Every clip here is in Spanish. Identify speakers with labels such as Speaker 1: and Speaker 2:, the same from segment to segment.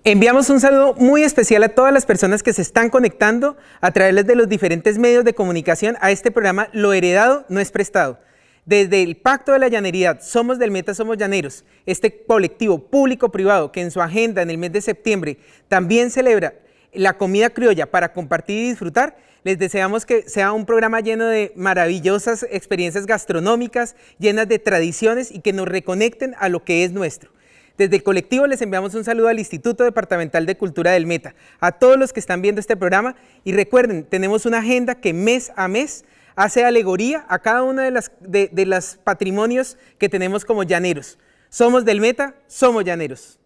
Speaker 1: Enviamos un saludo muy especial a todas las personas que se están conectando a través de los diferentes medios de comunicación a este programa Lo heredado no es prestado. Desde el Pacto de la Llaneridad, Somos del Meta, Somos Llaneros, este colectivo público-privado que en su agenda en el mes de septiembre también celebra la comida criolla para compartir y disfrutar, les deseamos que sea un programa lleno de maravillosas experiencias gastronómicas, llenas de tradiciones y que nos reconecten a lo que es nuestro. Desde el colectivo les enviamos un saludo al Instituto Departamental de Cultura del Meta, a todos los que están viendo este programa y recuerden, tenemos una agenda que mes a mes hace alegoría a cada uno de los patrimonios que tenemos como llaneros. Somos del Meta, somos llaneros.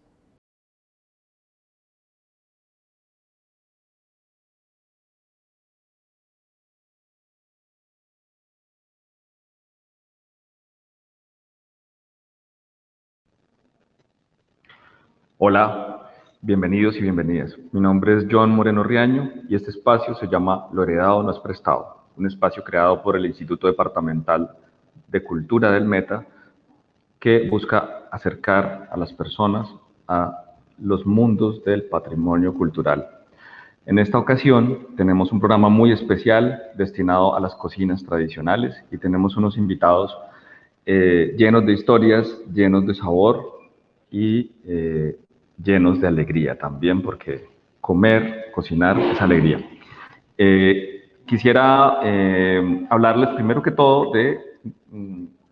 Speaker 2: Hola, bienvenidos y bienvenidas. Mi nombre es John Moreno Riaño y este espacio se llama Lo heredado no es prestado, un espacio creado por el Instituto Departamental de Cultura del Meta que busca acercar a las personas a los mundos del patrimonio cultural. En esta ocasión tenemos un programa muy especial destinado a las cocinas tradicionales y tenemos unos invitados llenos de historias, llenos de sabor y llenos de alegría también, porque comer, cocinar es alegría. Quisiera hablarles primero que todo de,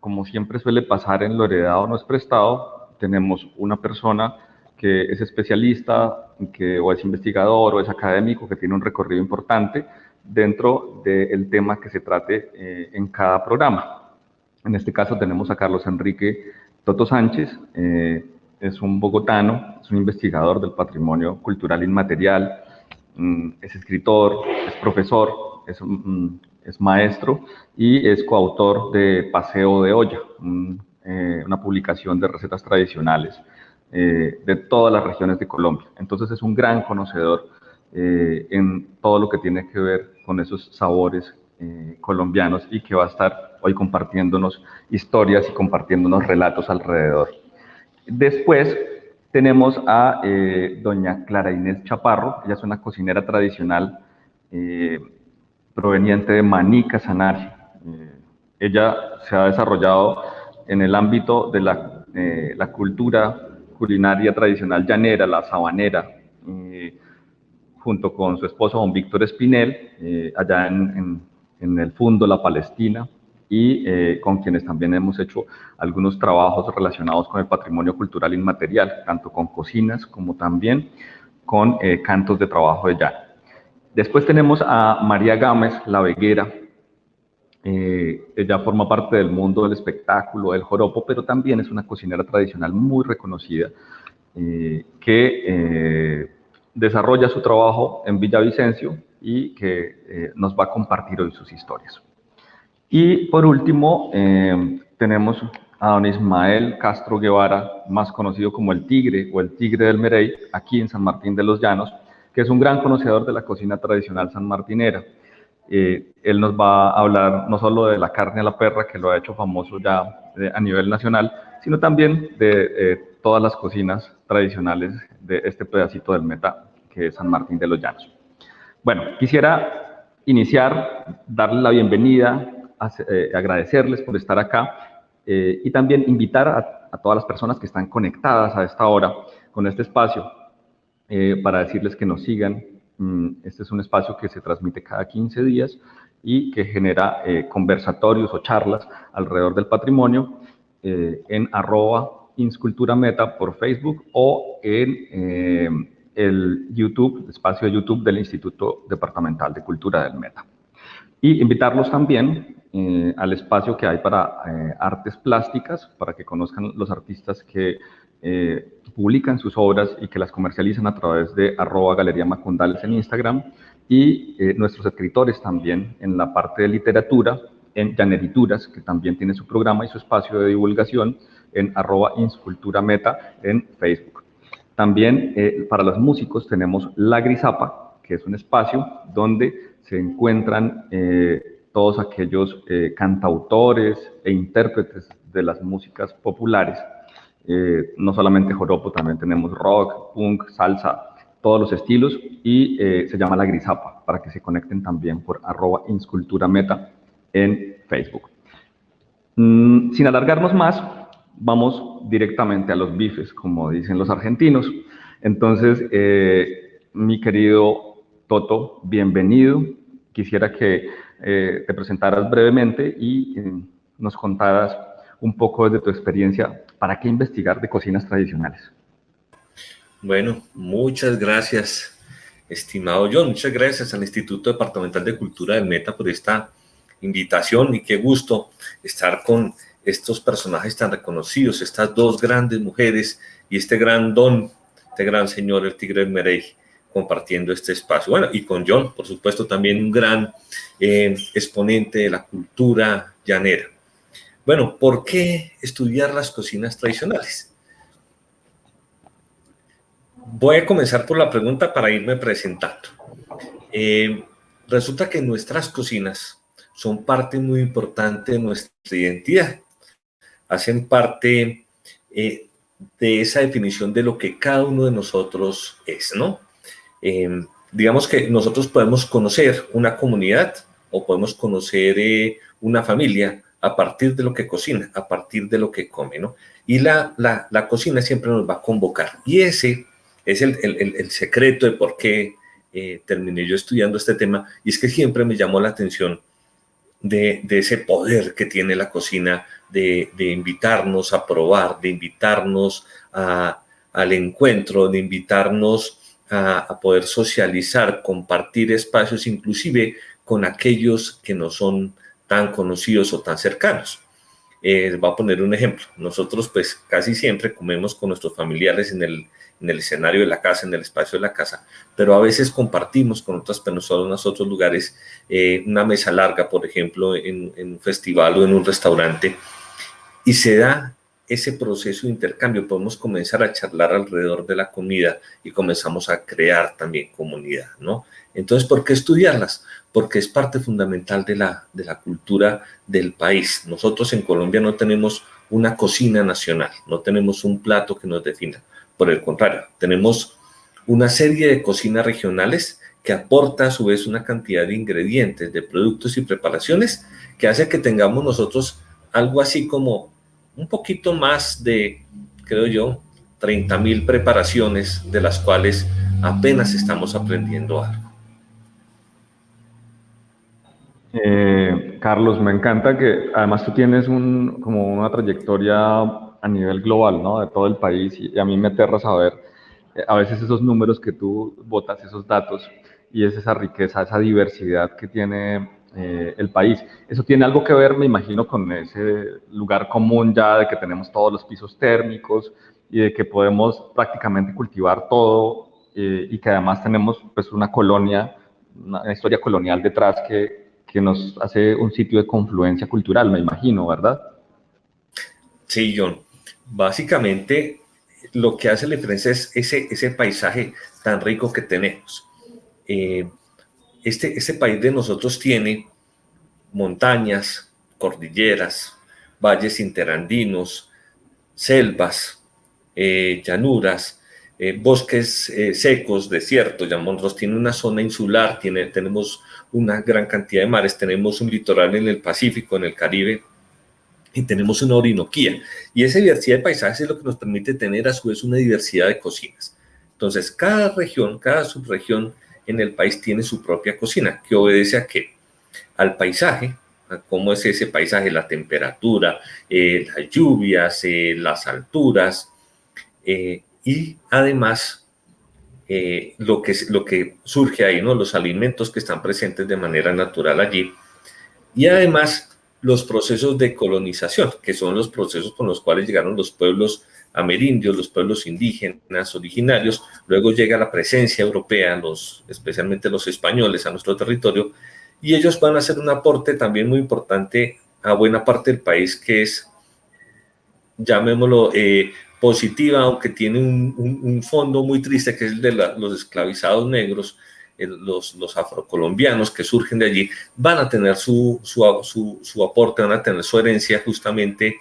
Speaker 2: como siempre suele pasar en Lo heredado no es prestado, tenemos una persona que es especialista, que o es investigador o es académico, que tiene un recorrido importante dentro del tema que se trate en cada programa. En este caso tenemos a Carlos Enrique Toto Sánchez, es un bogotano, es un investigador del patrimonio cultural inmaterial, es escritor, es profesor, es maestro y es coautor de Paseo de Olla, una publicación de recetas tradicionales de todas las regiones de Colombia. Entonces es un gran conocedor en todo lo que tiene que ver con esos sabores colombianos y que va a estar hoy compartiéndonos historias y compartiéndonos relatos alrededor. Después tenemos a doña Clara Inés Chaparro, ella es una cocinera tradicional proveniente de Maní, Casanare. Ella se ha desarrollado en el ámbito de la cultura culinaria tradicional llanera, la sabanera, junto con su esposo don Víctor Espinel, allá en el Fundo La Palestina, y con quienes también hemos hecho algunos trabajos relacionados con el patrimonio cultural inmaterial, tanto con cocinas como también con cantos de trabajo de llano. Después tenemos a María Gámez, la veguera. Ella forma parte del mundo del espectáculo, del joropo, pero también es una cocinera tradicional muy reconocida que desarrolla su trabajo en Villavicencio y que nos va a compartir hoy sus historias. Y por último, tenemos a don Ismael Castro Guevara, más conocido como el Tigre o el Tigre del Merey, aquí en San Martín de los Llanos, que es un gran conocedor de la cocina tradicional sanmartinera. Él nos va a hablar no solo de la carne a la perra, que lo ha hecho famoso ya a nivel nacional, sino también de todas las cocinas tradicionales de este pedacito del Meta, que es San Martín de los Llanos. Bueno, quisiera iniciar, darle la bienvenida, agradecerles por estar acá y también invitar a todas las personas que están conectadas a esta hora con este espacio para decirles que nos sigan. Este es un espacio que se transmite cada 15 días y que genera conversatorios o charlas alrededor del patrimonio en @insculturameta por Facebook o en el YouTube, el espacio de YouTube del Instituto Departamental de Cultura del Meta. Y invitarlos también al espacio que hay para artes plásticas, para que conozcan los artistas que publican sus obras y que las comercializan a través de @Galería Macundales en Instagram, y nuestros escritores también en la parte de literatura, en Llanerituras, que también tiene su programa y su espacio de divulgación en @insculturameta en Facebook. También para los músicos tenemos La Grisapa, que es un espacio donde se encuentran todos aquellos cantautores e intérpretes de las músicas populares no solamente joropo, también tenemos rock, punk, salsa, todos los estilos, y se llama La Grisapa, para que se conecten también por @insculturameta en Facebook. Sin alargarnos más, vamos directamente a los bifes, como dicen los argentinos. Entonces, mi querido Toto, bienvenido. Quisiera que te presentaras brevemente y nos contaras un poco desde tu experiencia para qué investigar de cocinas tradicionales.
Speaker 3: Bueno, muchas gracias, estimado John. Muchas gracias al Instituto Departamental de Cultura del Meta por esta invitación, y qué gusto estar con estos personajes tan reconocidos, estas dos grandes mujeres y este gran don, este gran señor, el Tigre del Merey, compartiendo este espacio. Bueno, y con John, por supuesto, también un gran exponente de la cultura llanera. Bueno, ¿por qué estudiar las cocinas tradicionales? Voy a comenzar por la pregunta para irme presentando. Resulta que nuestras cocinas son parte muy importante de nuestra identidad. Hacen parte de esa definición de lo que cada uno de nosotros es, ¿no? Digamos que nosotros podemos conocer una comunidad o podemos conocer una familia a partir de lo que cocina, a partir de lo que come, ¿no? Y la cocina siempre nos va a convocar. Y ese es el secreto de por qué terminé yo estudiando este tema, y es que siempre me llamó la atención de ese poder que tiene la cocina de invitarnos a probar, de invitarnos al encuentro, de invitarnos a poder socializar, compartir espacios, inclusive con aquellos que no son tan conocidos o tan cercanos. Les voy a poner un ejemplo. Nosotros pues casi siempre comemos con nuestros familiares en el escenario de la casa, en el espacio de la casa, pero a veces compartimos con otras personas, otros lugares, una mesa larga, por ejemplo, en un festival o en un restaurante, y se da ese proceso de intercambio. Podemos comenzar a charlar alrededor de la comida y comenzamos a crear también comunidad, ¿no? Entonces, ¿por qué estudiarlas? Porque es parte fundamental de la cultura del país. Nosotros en Colombia no tenemos una cocina nacional, no tenemos un plato que nos defina. Por el contrario, tenemos una serie de cocinas regionales que aporta a su vez una cantidad de ingredientes, de productos y preparaciones que hace que tengamos nosotros algo así como un poquito más de, creo yo, 30.000 preparaciones, de las cuales apenas estamos aprendiendo algo.
Speaker 2: Carlos, me encanta que además tú tienes como una trayectoria a nivel global, ¿no? De todo el país, y a mí me aterra saber a veces esos números que tú botas, esos datos, y es esa riqueza, esa diversidad que tiene el país. Eso tiene algo que ver, me imagino, con ese lugar común ya de que tenemos todos los pisos térmicos y de que podemos prácticamente cultivar todo, y que además tenemos pues una colonia, una historia colonial detrás que nos hace un sitio de confluencia cultural, me imagino, ¿verdad?
Speaker 3: Sí, John. Básicamente, lo que hace la diferencia es ese paisaje tan rico que tenemos. Este país de nosotros tiene montañas, cordilleras, valles interandinos, selvas, llanuras, bosques secos, desiertos. Nosotros tiene una zona insular, tenemos una gran cantidad de mares, tenemos un litoral en el Pacífico, en el Caribe, y tenemos una Orinoquía. Y esa diversidad de paisajes es lo que nos permite tener a su vez una diversidad de cocinas. Entonces, cada región, cada subregión en el país tiene su propia cocina, que obedece a ¿qué? Al paisaje, a cómo es ese paisaje, la temperatura, las lluvias, las alturas, y además lo que surge ahí, ¿no? Los alimentos que están presentes de manera natural allí, y además los procesos de colonización, que son los procesos con los cuales llegaron los pueblos amerindios, los pueblos indígenas originarios. Luego llega la presencia europea, especialmente los españoles, a nuestro territorio, y ellos van a hacer un aporte también muy importante a buena parte del país, que es, llamémoslo, positiva, aunque tiene un fondo muy triste, que es el de los esclavizados negros. Los afrocolombianos que surgen de allí van a tener su aporte, van a tener su herencia justamente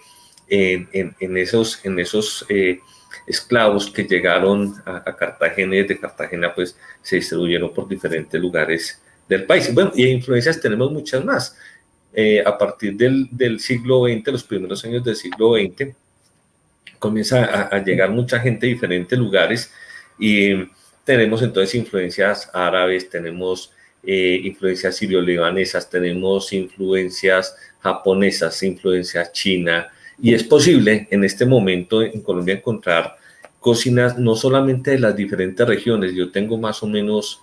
Speaker 3: en esos esclavos que llegaron a Cartagena, y desde Cartagena pues se distribuyeron por diferentes lugares del país. Bueno, y influencias tenemos muchas más. A partir del siglo XX, los primeros años del siglo XX, comienza a llegar mucha gente de diferentes lugares y tenemos entonces influencias árabes, tenemos influencias sirio-libanesas, tenemos influencias japonesas, influencias china, y es posible en este momento en Colombia encontrar cocinas no solamente de las diferentes regiones. Yo tengo más o menos,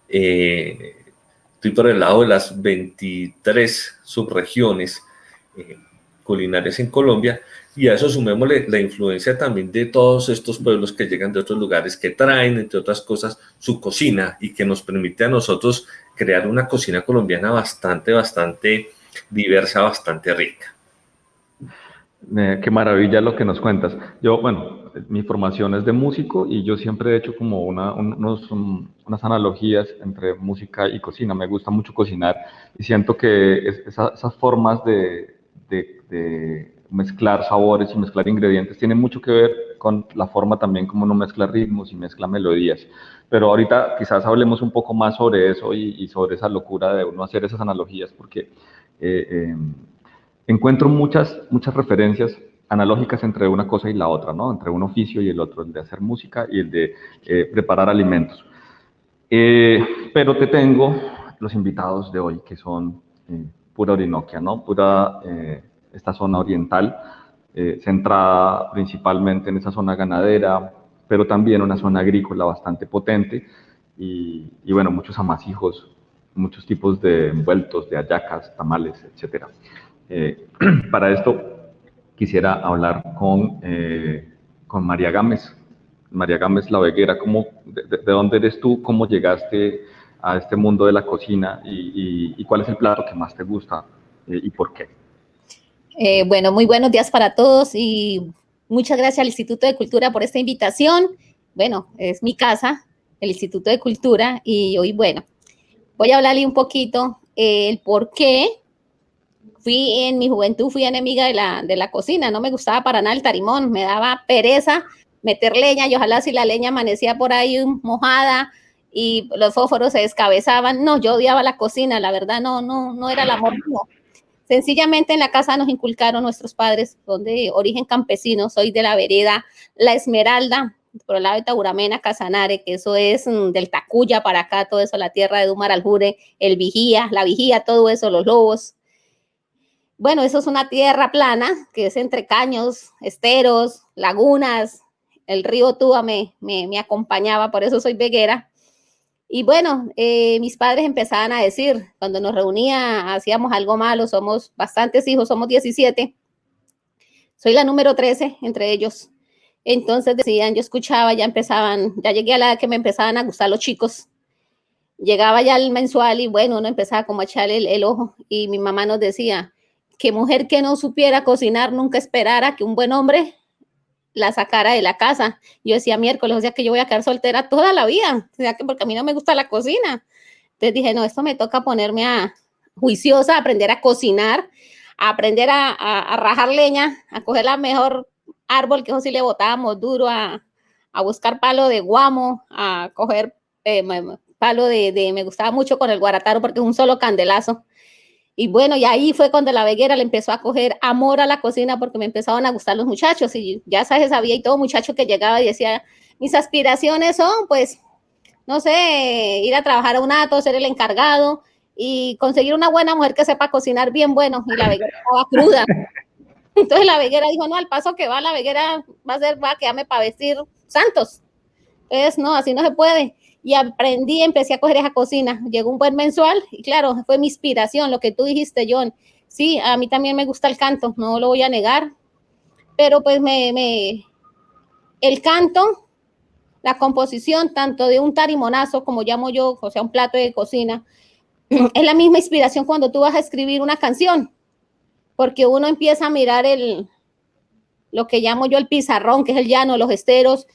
Speaker 3: estoy por el lado de las 23 subregiones culinarias en Colombia, y a eso sumémosle la influencia también de todos estos pueblos que llegan de otros lugares, que traen, entre otras cosas, su cocina, y que nos permite a nosotros crear una cocina colombiana bastante diversa, bastante rica.
Speaker 2: Qué maravilla lo que nos cuentas. Yo, bueno, mi formación es de músico y yo siempre he hecho como unas analogías entre música y cocina. Me gusta mucho cocinar y siento que esas formas de mezclar sabores y mezclar ingredientes tienen mucho que ver con la forma también como uno mezcla ritmos y mezcla melodías. Pero ahorita quizás hablemos un poco más sobre eso y sobre esa locura de uno hacer esas analogías, porque encuentro muchas referencias analógicas entre una cosa y la otra, ¿no? Entre un oficio y el otro, el de hacer música y el de preparar alimentos. Pero te tengo los invitados de hoy, que son pura Orinoquia, ¿no? Pura esta zona oriental, centrada principalmente en esa zona ganadera, pero también una zona agrícola bastante potente y bueno, muchos amasijos, muchos tipos de envueltos, de hallacas, tamales, etcétera. Para esto quisiera hablar con María Gámez. María Gámez La Veguera, ¿de dónde eres tú? ¿Cómo llegaste a este mundo de la cocina? ¿Y cuál es el plato que más te gusta y por qué?
Speaker 4: Bueno, muy buenos días para todos y muchas gracias al Instituto de Cultura por esta invitación. Bueno, es mi casa, el Instituto de Cultura, y hoy, bueno, voy a hablarle un poquito el por qué en mi juventud fui enemiga de la cocina. No me gustaba para nada el tarimón, me daba pereza meter leña y ojalá si la leña amanecía por ahí mojada y los fósforos se descabezaban. No, yo odiaba la cocina, la verdad no era el amor mío. Sencillamente en la casa nos inculcaron nuestros padres, son de origen campesino, soy de la vereda La Esmeralda, por el lado de Tauramena, Casanare, que eso es del Tacuya para acá, todo eso, la tierra de Dumar Aljure, el Vigía, la Vigía, todo eso, los lobos. Bueno, eso es una tierra plana, que es entre caños, esteros, lagunas, el río Túa me acompañaba, por eso soy veguera. Y bueno, mis padres empezaban a decir, cuando nos reunía, hacíamos algo malo, somos bastantes hijos, somos 17, soy la número 13 entre ellos. Entonces decían, yo escuchaba, ya llegué a la edad que me empezaban a gustar los chicos. Llegaba ya el mensual y bueno, uno empezaba como a echarle el ojo y mi mamá nos decía, que mujer que no supiera cocinar nunca esperara que un buen hombre la sacara de la casa. Yo decía miércoles, o sea que yo voy a quedar soltera toda la vida, o sea que porque a mí no me gusta la cocina. Entonces dije, no, esto me toca ponerme juiciosa, a aprender a cocinar, a aprender a rajar leña, a coger la mejor árbol, que eso sí le botábamos duro, a buscar palo de guamo, a coger palo me gustaba mucho con el guarataro porque es un solo candelazo. Y bueno, y ahí fue cuando la veguera le empezó a coger amor a la cocina porque me empezaban a gustar los muchachos y ya sabía y todo muchacho que llegaba y decía, mis aspiraciones son, pues, no sé, ir a trabajar a un hato, ser el encargado y conseguir una buena mujer que sepa cocinar bien bueno. Y la veguera estaba cruda. Entonces la veguera dijo, no, al paso que va, la veguera va a quedarme para vestir santos. Entonces, no, así no se puede. Y aprendí, empecé a coger esa cocina. Llegó un buen mensual y claro, fue mi inspiración, lo que tú dijiste, John. Sí, a mí también me gusta el canto, no lo voy a negar, pero pues el canto, la composición, tanto de un tarimonazo, como llamo yo, o sea, un plato de cocina, es la misma inspiración cuando tú vas a escribir una canción, porque uno empieza a mirar lo que llamo yo el pizarrón, que es el llano, los esteros,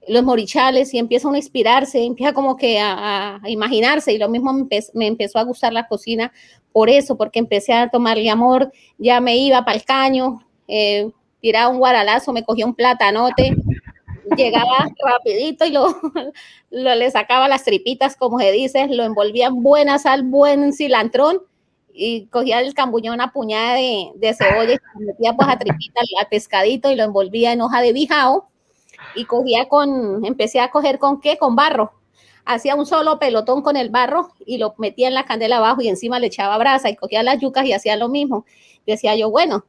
Speaker 4: los morichales, y empieza uno a inspirarse, empieza como que a imaginarse, y lo mismo me empezó a gustar la cocina por eso, porque empecé a tomarle amor, ya me iba para el caño, tiraba un guaralazo, me cogía un platanote, llegaba rapidito y le sacaba las tripitas, como se dice, lo envolvía en buena sal, buen cilantrón, y cogía el cambuñón, una puñada de cebolla, y metía pues a tripita al pescadito y lo envolvía en hoja de bijao, y empecé a coger ¿con qué? Con barro. Hacía un solo pelotón con el barro y lo metía en la candela abajo y encima le echaba brasa y cogía las yucas y hacía lo mismo. Decía yo, bueno,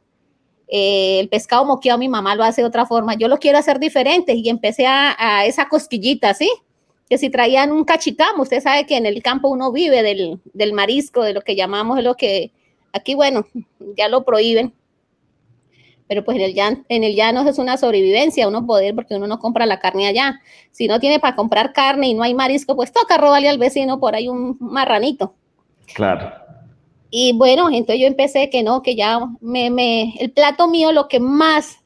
Speaker 4: el pescado moqueado mi mamá lo hace de otra forma, yo lo quiero hacer diferente, y empecé a esa cosquillita, ¿sí? Que si traían un cachicamo, usted sabe que en el campo uno vive del marisco, de lo que llamamos, lo que aquí, bueno, ya lo prohíben, pero pues en el llano es una sobrevivencia, uno poder, porque uno no compra la carne allá. Si no tiene para comprar carne y no hay marisco, pues toca robarle al vecino por ahí un marranito.
Speaker 2: Claro.
Speaker 4: Y bueno, entonces yo empecé que no, que ya el plato mío, lo que más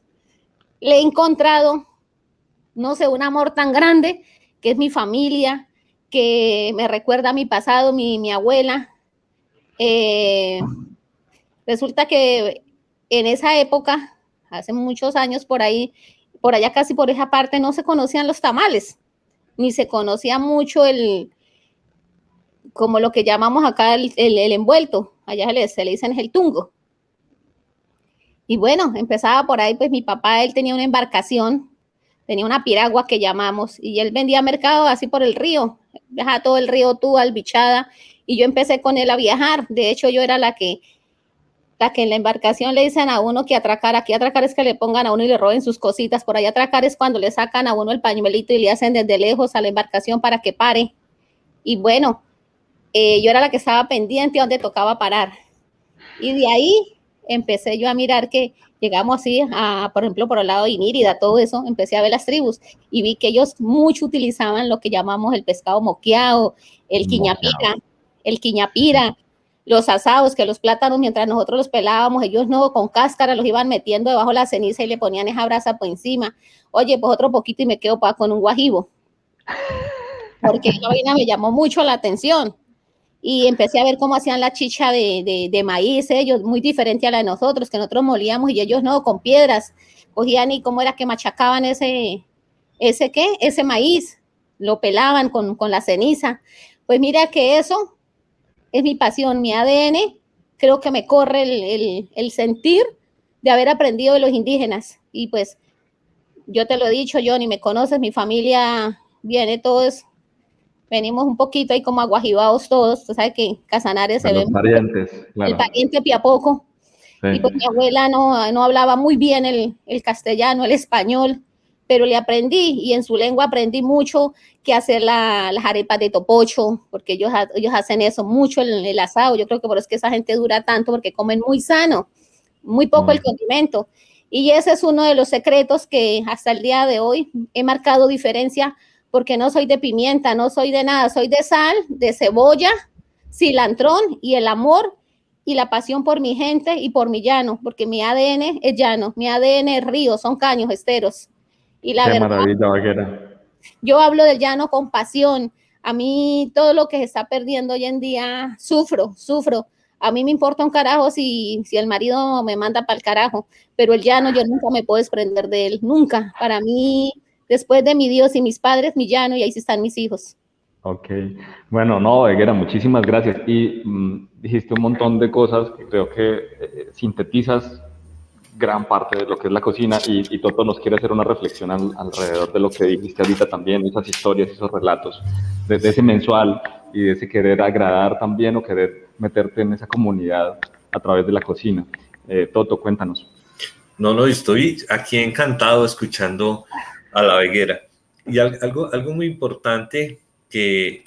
Speaker 4: le he encontrado, no sé, un amor tan grande, que es mi familia, que me recuerda a mi pasado, mi abuela. Resulta que en esa época, hace muchos años por ahí, por allá casi por esa parte, no se conocían los tamales, ni se conocía mucho como lo que llamamos acá el envuelto, allá se le dicen el tungo. Y bueno, empezaba por ahí, pues mi papá, él tenía una embarcación, tenía una piragua que llamamos, y él vendía mercado así por el río, viajaba todo el río Túa, Albichada, y yo empecé con él a viajar. De hecho, yo era la que en la embarcación le dicen a uno que atracar, aquí atracar es que le pongan a uno y le roben sus cositas, por ahí atracar es cuando le sacan a uno el pañuelito y le hacen desde lejos a la embarcación para que pare. Y bueno, yo era la que estaba pendiente donde tocaba parar. Y de ahí empecé yo a mirar que llegamos así, por ejemplo, por el lado de Inírida, todo eso, empecé a ver las tribus y vi que ellos mucho utilizaban lo que llamamos el pescado moqueado, el quiñapira, los asados, que los plátanos, mientras nosotros los pelábamos, ellos no, con cáscara los iban metiendo debajo de la ceniza y le ponían esa brasa por encima. Oye, pues otro poquito y me quedo con un guajibo, porque la vaina me llamó mucho la atención. Y empecé a ver cómo hacían la chicha de maíz, ellos, muy diferente a la de nosotros, que nosotros molíamos y ellos no, con piedras, cogían y cómo era que machacaban ese maíz, lo pelaban con la ceniza. Pues mira que eso es mi pasión, mi ADN, creo que me corre el sentir de haber aprendido de los indígenas. Y pues yo te lo he dicho, Johnny, me conoces, mi familia viene todos, venimos un poquito ahí como aguajibados todos, tú sabes que Casanares se ve
Speaker 2: parientes, claro.
Speaker 4: El pariente Piapoco, sí. Y pues mi abuela no hablaba muy bien el castellano, el español, pero le aprendí, y en su lengua aprendí mucho que hacer las arepas de topocho, porque ellos hacen eso mucho, el asado. Yo creo que por eso es que esa gente dura tanto, porque comen muy sano, muy poco el condimento. Y ese es uno de los secretos que hasta el día de hoy he marcado diferencia, porque no soy de pimienta, no soy de nada, soy de sal, de cebolla, cilantrón y el amor y la pasión por mi gente y por mi llano, porque mi ADN es llano, mi ADN es río, son caños, esteros. Y la verdad,
Speaker 2: maravilla, Vaquera.
Speaker 4: Yo hablo del llano con pasión. A mí todo lo que se está perdiendo hoy en día, sufro. A mí me importa un carajo si el marido me manda para el carajo, pero el llano yo nunca me puedo desprender de él, nunca. Para mí, después de mi Dios y mis padres, mi llano, y ahí sí están mis hijos.
Speaker 2: Ok, bueno, no, Veguera, muchísimas gracias. Y dijiste un montón de cosas que creo que sintetizas gran parte de lo que es la cocina, y Toto nos quiere hacer una reflexión alrededor de lo que dijiste ahorita también, esas historias, esos relatos, de ese mensual y de ese querer agradar también o querer meterte en esa comunidad a través de la cocina. Toto, cuéntanos.
Speaker 3: No, estoy aquí encantado escuchando a la Veguera. Y algo muy importante que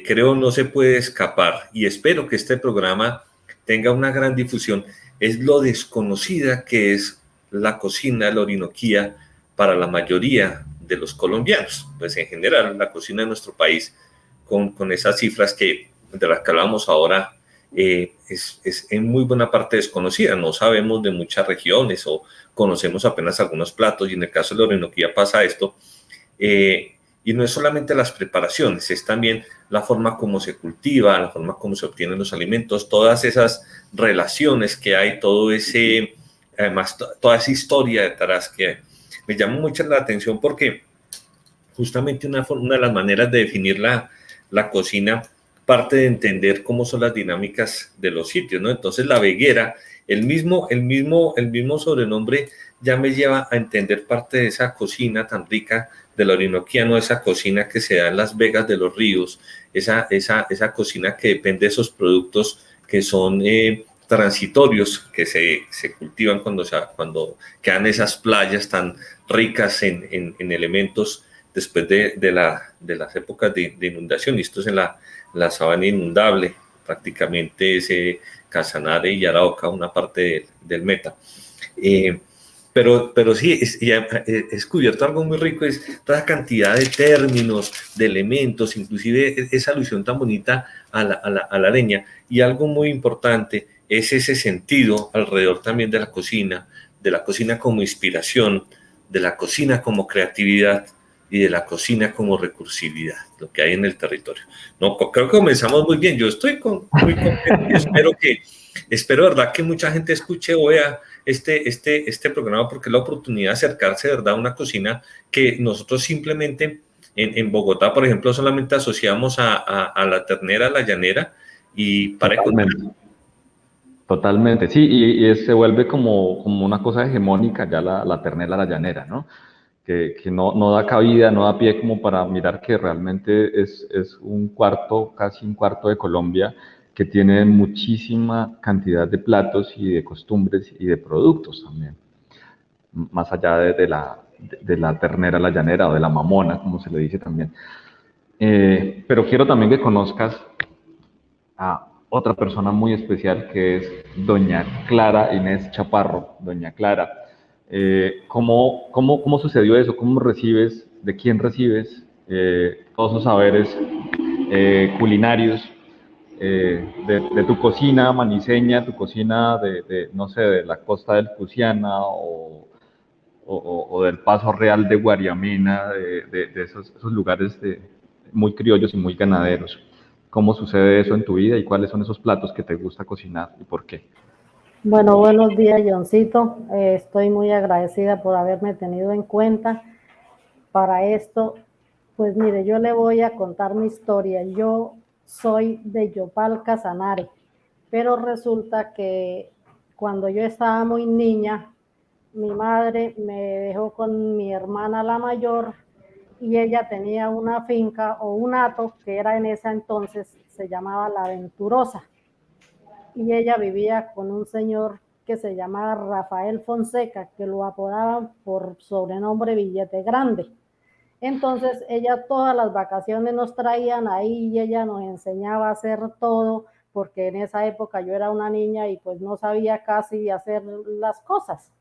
Speaker 3: creo no se puede escapar, y espero que este programa tenga una gran difusión, es lo desconocida que es la cocina, la orinoquía, para la mayoría de los colombianos. Pues en general, la cocina de nuestro país, con esas cifras de las que hablamos ahora, es en muy buena parte desconocida. No sabemos de muchas regiones o conocemos apenas algunos platos, y en el caso de la orinoquía pasa esto. Y no es solamente las preparaciones, es también la forma como se cultiva, la forma como se obtienen los alimentos, todas esas relaciones que hay, todo ese además toda esa historia detrás que me llama mucho la atención porque justamente una de las maneras de definir la cocina parte de entender cómo son las dinámicas de los sitios, ¿no? Entonces la veguera, el mismo sobrenombre ya me lleva a entender parte de esa cocina tan rica del orinoquiano, esa cocina que se da en las vegas de los ríos, esa cocina que depende de esos productos que son transitorios, que se cultivan cuando quedan esas playas tan ricas en elementos después de las épocas de inundación. Y esto es en la sabana inundable, prácticamente ese Casanare y Arauca, una parte del Meta. Pero sí, he descubierto algo muy rico, es toda cantidad de términos, de elementos, inclusive esa alusión tan bonita a la leña. Y algo muy importante es ese sentido alrededor también de la cocina como inspiración, de la cocina como creatividad y de la cocina como recursividad, lo que hay en el territorio. No, creo que comenzamos muy bien, yo estoy muy contento y espero verdad que mucha gente escuche o vea este programa, porque es la oportunidad de acercarse de verdad a una cocina que nosotros simplemente en Bogotá, por ejemplo, solamente asociamos a la ternera, a la llanera y para
Speaker 2: Totalmente, sí, y se vuelve como una cosa hegemónica ya la ternera, la llanera, ¿no? Que no da cabida, no da pie como para mirar que realmente es casi un cuarto de Colombia, que tiene muchísima cantidad de platos y de costumbres y de productos también, más allá de la ternera, la llanera o de la mamona, como se le dice también. Pero quiero también que conozcas a otra persona muy especial, que es doña Clara Inés Chaparro. Doña Clara, ¿cómo sucedió eso? ¿Cómo recibes, de quién recibes todos esos saberes culinarios de tu cocina maniseña, tu cocina no sé, de la costa del Cusiana o del Paso Real de Guariamena, de esos lugares muy criollos y muy ganaderos? ¿Cómo sucede eso en tu vida y cuáles son esos platos que te gusta cocinar y por qué?
Speaker 5: Bueno, buenos días, Johncito. Estoy muy agradecida por haberme tenido en cuenta para esto. Pues mire, yo le voy a contar mi historia. Yo soy de Yopal, Casanare, pero resulta que cuando yo estaba muy niña, mi madre me dejó con mi hermana la mayor y ella tenía una finca o un hato que era en ese entonces, se llamaba La Venturosa. Y ella vivía con un señor que se llamaba Rafael Fonseca, que lo apodaban por sobrenombre Billete Grande. Entonces ella todas las vacaciones nos traían ahí y ella nos enseñaba a hacer todo, porque en esa época yo era una niña y pues no sabía casi hacer las cosas.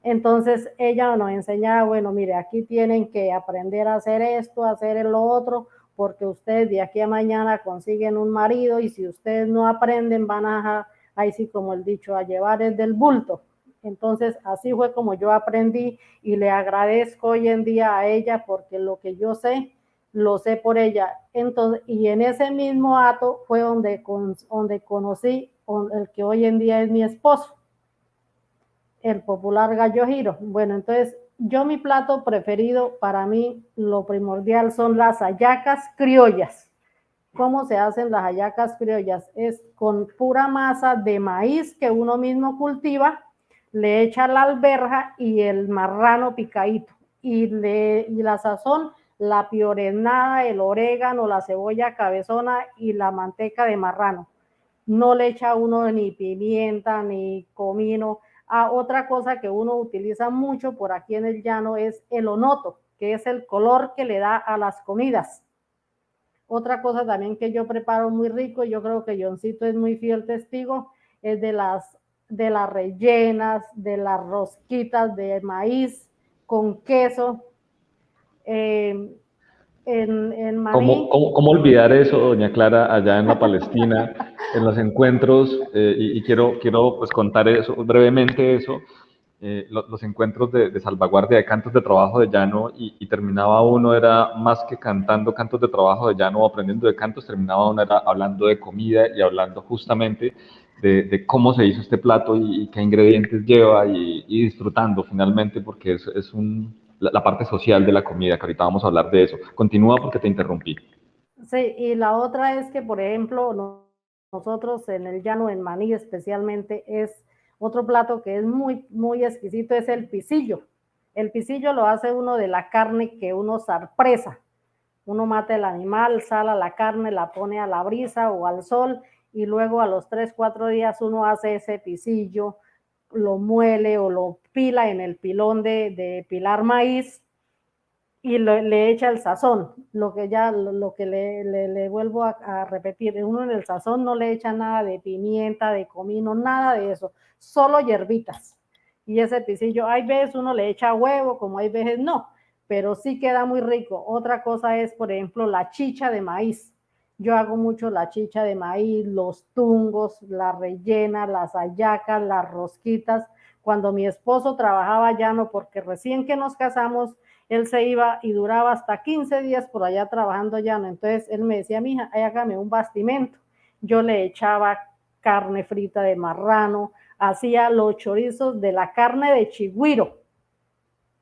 Speaker 5: Entonces ella nos enseñaba, bueno, mire, aquí tienen que aprender a hacer esto, a hacer lo otro, porque ustedes de aquí a mañana consiguen un marido y si ustedes no aprenden van a, ahí sí como el dicho, a llevar desde el bulto. Entonces así fue como yo aprendí y le agradezco hoy en día a ella porque lo que yo sé, lo sé por ella. Entonces, y en ese mismo acto fue donde conocí el que hoy en día es mi esposo, el popular gallo giro. Bueno, entonces yo mi plato preferido, para mí lo primordial son las hallacas criollas. ¿Cómo se hacen las hallacas criollas? Es con pura masa de maíz que uno mismo cultiva, le echa la alberja y el marrano picadito y la sazón, la piorenada, el orégano, la cebolla cabezona y la manteca de marrano. No le echa uno ni pimienta ni comino. Otra cosa que uno utiliza mucho por aquí en el llano es el onoto, que es el color que le da a las comidas. Otra cosa también que yo preparo muy rico, yo creo que Johncito es muy fiel testigo, es de las rellenas, de las rosquitas de maíz con queso, en maní.
Speaker 2: ¿Cómo olvidar eso, doña Clara, allá en la Palestina, en los encuentros? Y quiero pues contar eso, brevemente eso, los encuentros de salvaguardia de cantos de trabajo de llano, y terminaba uno, era más que cantando cantos de trabajo de llano o aprendiendo de cantos, terminaba uno era hablando de comida y hablando justamente de cómo se hizo este plato y qué ingredientes lleva y disfrutando finalmente, porque es la parte social de la comida, que ahorita vamos a hablar de eso. Continúa porque te interrumpí.
Speaker 5: Sí, y la otra es que, por ejemplo, nosotros en el llano, en Maní especialmente, es otro plato que es muy, muy exquisito, es el pisillo. El pisillo lo hace uno de la carne que uno zarpresa. Uno mata el animal, sala la carne, la pone a la brisa o al sol y luego a los 3, 4 días uno hace ese pisillo, lo muele o lo pila en el pilón de pilar maíz y le echa el sazón, lo que le vuelvo a repetir, uno en el sazón no le echa nada de pimienta, de comino, nada de eso, solo hierbitas. Y ese pisillo, hay veces uno le echa huevo, como hay veces no, pero sí queda muy rico. Otra cosa es, por ejemplo, la chicha de maíz. Yo hago mucho la chicha de maíz, los tungos, la rellena, las hallacas, las rosquitas. Cuando mi esposo trabajaba llano, porque recién que nos casamos, él se iba y duraba hasta 15 días por allá trabajando llano. Entonces él me decía, mija, hágame un bastimento. Yo le echaba carne frita de marrano, hacía los chorizos de la carne de chigüiro,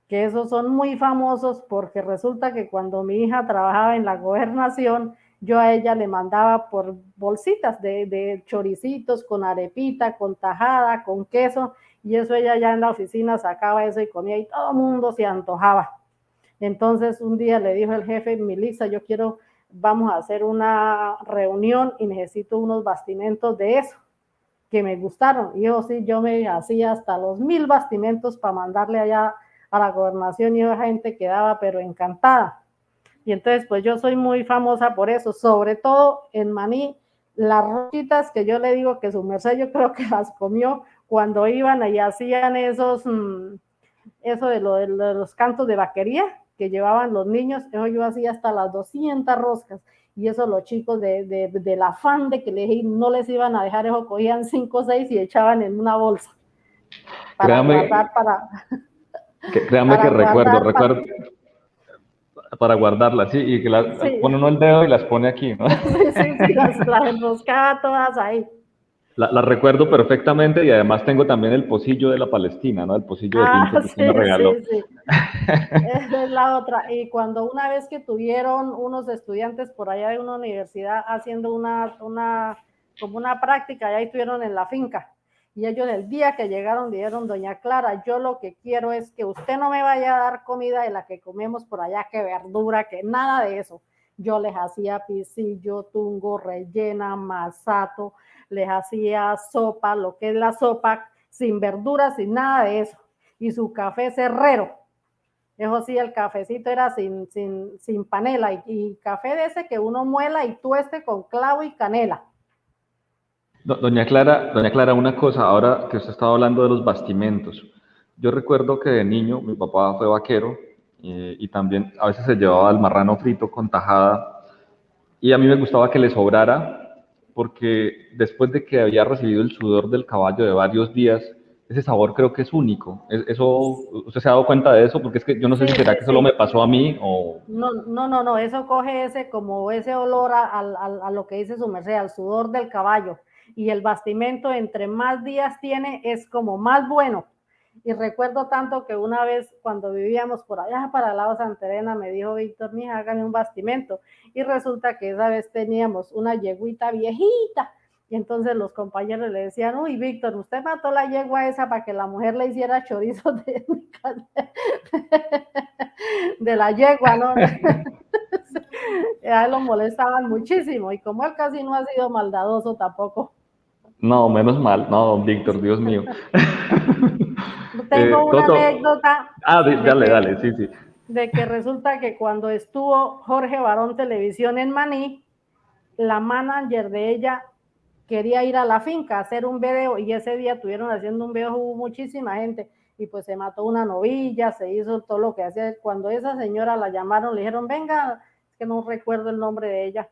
Speaker 5: que esos son muy famosos porque resulta que cuando mi hija trabajaba en la gobernación, yo a ella le mandaba por bolsitas de choricitos con arepita, con tajada, con queso, y eso ella ya en la oficina sacaba eso y comía y todo el mundo se antojaba. Entonces un día le dijo el jefe, Melissa, vamos a hacer una reunión y necesito unos bastimentos de eso, que me gustaron. Y yo sí, yo me hacía hasta los 1000 bastimentos para mandarle allá a la gobernación y esa gente quedaba pero encantada. Y entonces pues yo soy muy famosa por eso, sobre todo en Maní, las rosquitas que yo le digo que su merced yo creo que las comió cuando iban y hacían eso de los cantos de vaquería que llevaban los niños, eso yo hacía hasta las 200 roscas, y eso los chicos del afán de que no les iban a dejar eso, cogían 5 o 6 y echaban en una bolsa para
Speaker 2: Créame,
Speaker 5: guardar,
Speaker 2: créame
Speaker 5: para
Speaker 2: que recuerdo,
Speaker 5: guardar,
Speaker 2: para guardarlas, sí, y que
Speaker 5: sí,
Speaker 2: pone uno el dedo y las pone aquí, ¿no?
Speaker 5: sí, las enroscaba todas ahí.
Speaker 2: La recuerdo perfectamente y además tengo también el pocillo de la Palestina, ¿no? El pocillo de tinto que usted me regaló.
Speaker 5: Sí. Esa es la otra. Y cuando una vez que tuvieron unos estudiantes por allá de una universidad haciendo como una práctica, allá estuvieron en la finca. Y ellos el día que llegaron dijeron, doña Clara, yo lo que quiero es que usted no me vaya a dar comida de la que comemos por allá, que verdura, que nada de eso. Yo les hacía pisillo, tungo, rellena, masato, les hacía sopa, lo que es la sopa, sin verduras, sin nada de eso. Y su café cerrero. Eso sí, el cafecito era sin panela y café de ese que uno muela y tueste con clavo y canela.
Speaker 2: Doña Clara, una cosa, ahora que usted estaba hablando de los bastimentos, yo recuerdo que de niño mi papá fue vaquero y también a veces se llevaba el marrano frito con tajada y a mí me gustaba que le sobrara porque después de que había recibido el sudor del caballo de varios días, ese sabor creo que es único. Eso, ¿usted se ha dado cuenta de eso? Porque es que yo no sé si será que solo me pasó a mí o...
Speaker 5: No, eso coge ese olor a lo que dice su merced, al sudor del caballo. Y el bastimento, entre más días tiene, es como más bueno. Y recuerdo tanto que una vez cuando vivíamos por allá para el lado de Santa Elena, me dijo Víctor, mija, hágame un bastimento. Y resulta que esa vez teníamos una yeguita viejita. Y entonces los compañeros le decían, uy, Víctor, usted mató la yegua esa para que la mujer le hiciera chorizo de la yegua, ¿no? A él lo molestaban muchísimo y como él casi no ha sido maldadoso tampoco.
Speaker 2: No, menos mal. No, Víctor, Dios mío.
Speaker 5: Tengo una
Speaker 2: Toto.
Speaker 5: anécdota
Speaker 2: Ah,
Speaker 5: de
Speaker 2: dale, sí, sí.
Speaker 5: de que resulta que cuando estuvo Jorge Barón Televisión en Maní, la manager de ella quería ir a la finca a hacer un video y ese día estuvieron haciendo un video, hubo muchísima gente y pues se mató una novilla, se hizo todo lo que hacía. Cuando esa señora la llamaron, le dijeron, venga, es que no recuerdo el nombre de ella,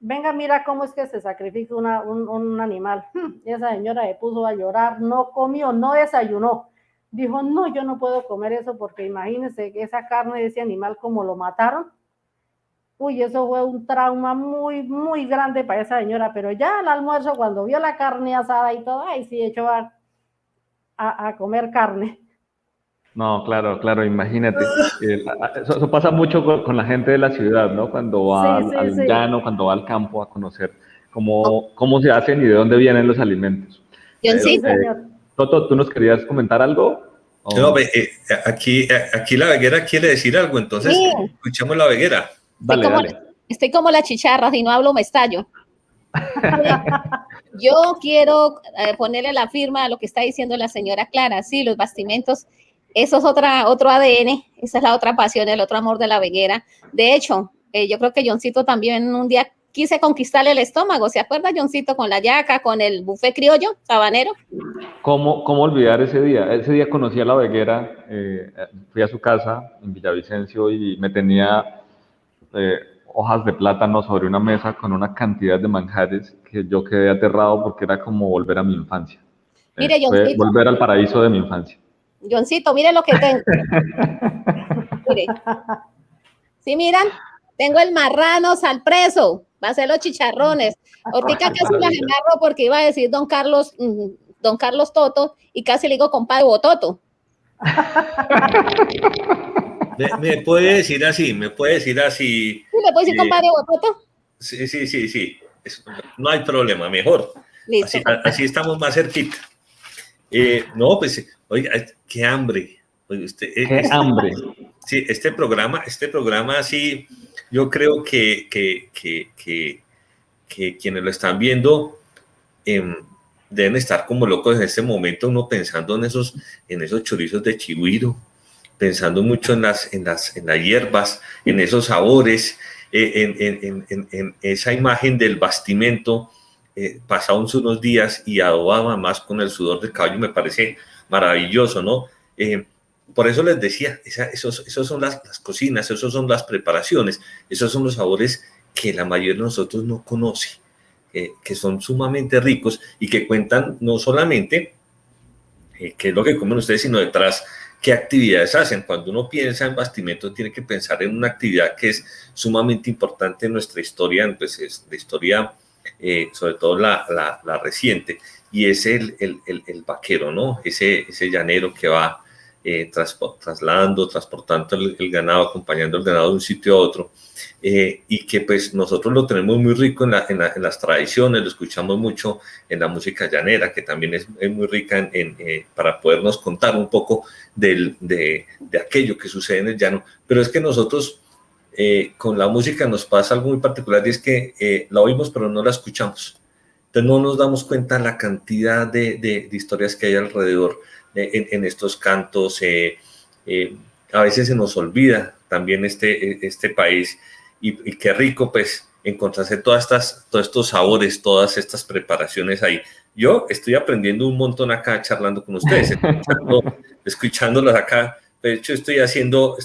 Speaker 5: venga, mira cómo es que se sacrifica un animal. Y esa señora se puso a llorar, no comió, no desayunó. Dijo, no, yo no puedo comer eso porque imagínense que esa carne de ese animal como lo mataron, Uy, eso fue un trauma muy, muy grande para esa señora, pero ya al almuerzo, cuando vio la carne asada y todo, ahí sí echó a comer carne.
Speaker 2: No, claro, claro, imagínate. Eso pasa mucho con la gente de la ciudad, ¿no? Cuando va
Speaker 5: Sí,
Speaker 2: al,
Speaker 5: sí,
Speaker 2: al
Speaker 5: sí.
Speaker 2: llano, cuando va al campo a conocer cómo se hacen y de dónde vienen los alimentos.
Speaker 5: Sí,
Speaker 4: Johncito,
Speaker 5: señor.
Speaker 2: Toto, ¿tú nos querías comentar algo?
Speaker 3: No,
Speaker 2: Oh,
Speaker 3: aquí la veguera quiere decir algo, entonces
Speaker 4: sí,
Speaker 3: escuchemos la veguera.
Speaker 4: estoy
Speaker 2: dale,
Speaker 4: como,
Speaker 2: dale.
Speaker 4: estoy como la chicharra, si no hablo me estallo. Sí, yo quiero ponerle la firma a lo que está diciendo la señora Clara. Sí, los bastimentos, eso es otro ADN, esa es la otra pasión, el otro amor de la veguera. De hecho, yo creo que Johncito también un día quise conquistarle el estómago. ¿Se acuerda, Johncito, con la yaca, con el buffet criollo, sabanero?
Speaker 2: ¿Cómo olvidar ese día? Ese día conocí a la Veguera, fui a su casa en Villavicencio y me tenía eh, hojas de plátano sobre una mesa con una cantidad de manjares que yo quedé aterrado porque era como volver a mi infancia.
Speaker 4: Mire,
Speaker 2: Fue
Speaker 4: Johncito,
Speaker 2: volver al paraíso de mi infancia.
Speaker 4: Johncito, mire lo que tengo. Mire, ¿sí miran? Tengo el marrano salpreso, va a ser los chicharrones. Ahorita
Speaker 2: Qué
Speaker 4: casi las
Speaker 2: maravilla.
Speaker 4: agarro porque iba a decir don Carlos Toto, y casi le digo compadre Bototo.
Speaker 3: Me puede decir así, me puede decir así.
Speaker 4: ¿Sí le puedo decir compadre Bototo?
Speaker 3: Sí, sí, sí, sí. No hay problema, mejor.
Speaker 4: Listo,
Speaker 3: Así estamos más cerquita. No, pues, oiga, qué hambre. Oye,
Speaker 2: Qué hambre.
Speaker 3: sí, este programa sí, yo creo que quienes lo están viendo eh, deben estar como locos en este momento, uno pensando en esos chorizos de chigüiro, pensando mucho en las hierbas, en esos sabores, en esa imagen del bastimento, pasados unos días y adobaba más con el sudor del caballo, me parece maravilloso, ¿no? Por eso les decía, esos son las cocinas, esos son las preparaciones, esos son los sabores que la mayoría de nosotros no conoce, que son sumamente ricos y que cuentan no solamente qué es lo que comen ustedes, sino detrás qué actividades hacen. Cuando uno piensa en bastimento, tiene que pensar en una actividad que es sumamente importante en nuestra historia, pues es la historia, sobre todo la reciente, y es el vaquero, ¿no? Ese llanero que va transportando el ganado, acompañando el ganado de un sitio a otro, y que pues nosotros lo tenemos muy rico en las tradiciones, lo escuchamos mucho en la música llanera, que también es muy rica para podernos contar un poco de aquello que sucede en el llano. Pero es que nosotros con la música nos pasa algo muy particular y es que la oímos pero no la escuchamos. Entonces no nos damos cuenta la cantidad de historias que hay alrededor en estos cantos. A veces se nos olvida también este país y qué rico pues encontrarse todos estos sabores, todas estas preparaciones ahí. Yo estoy aprendiendo un montón acá charlando con ustedes, escuchándolos acá. De hecho, estoy haciendo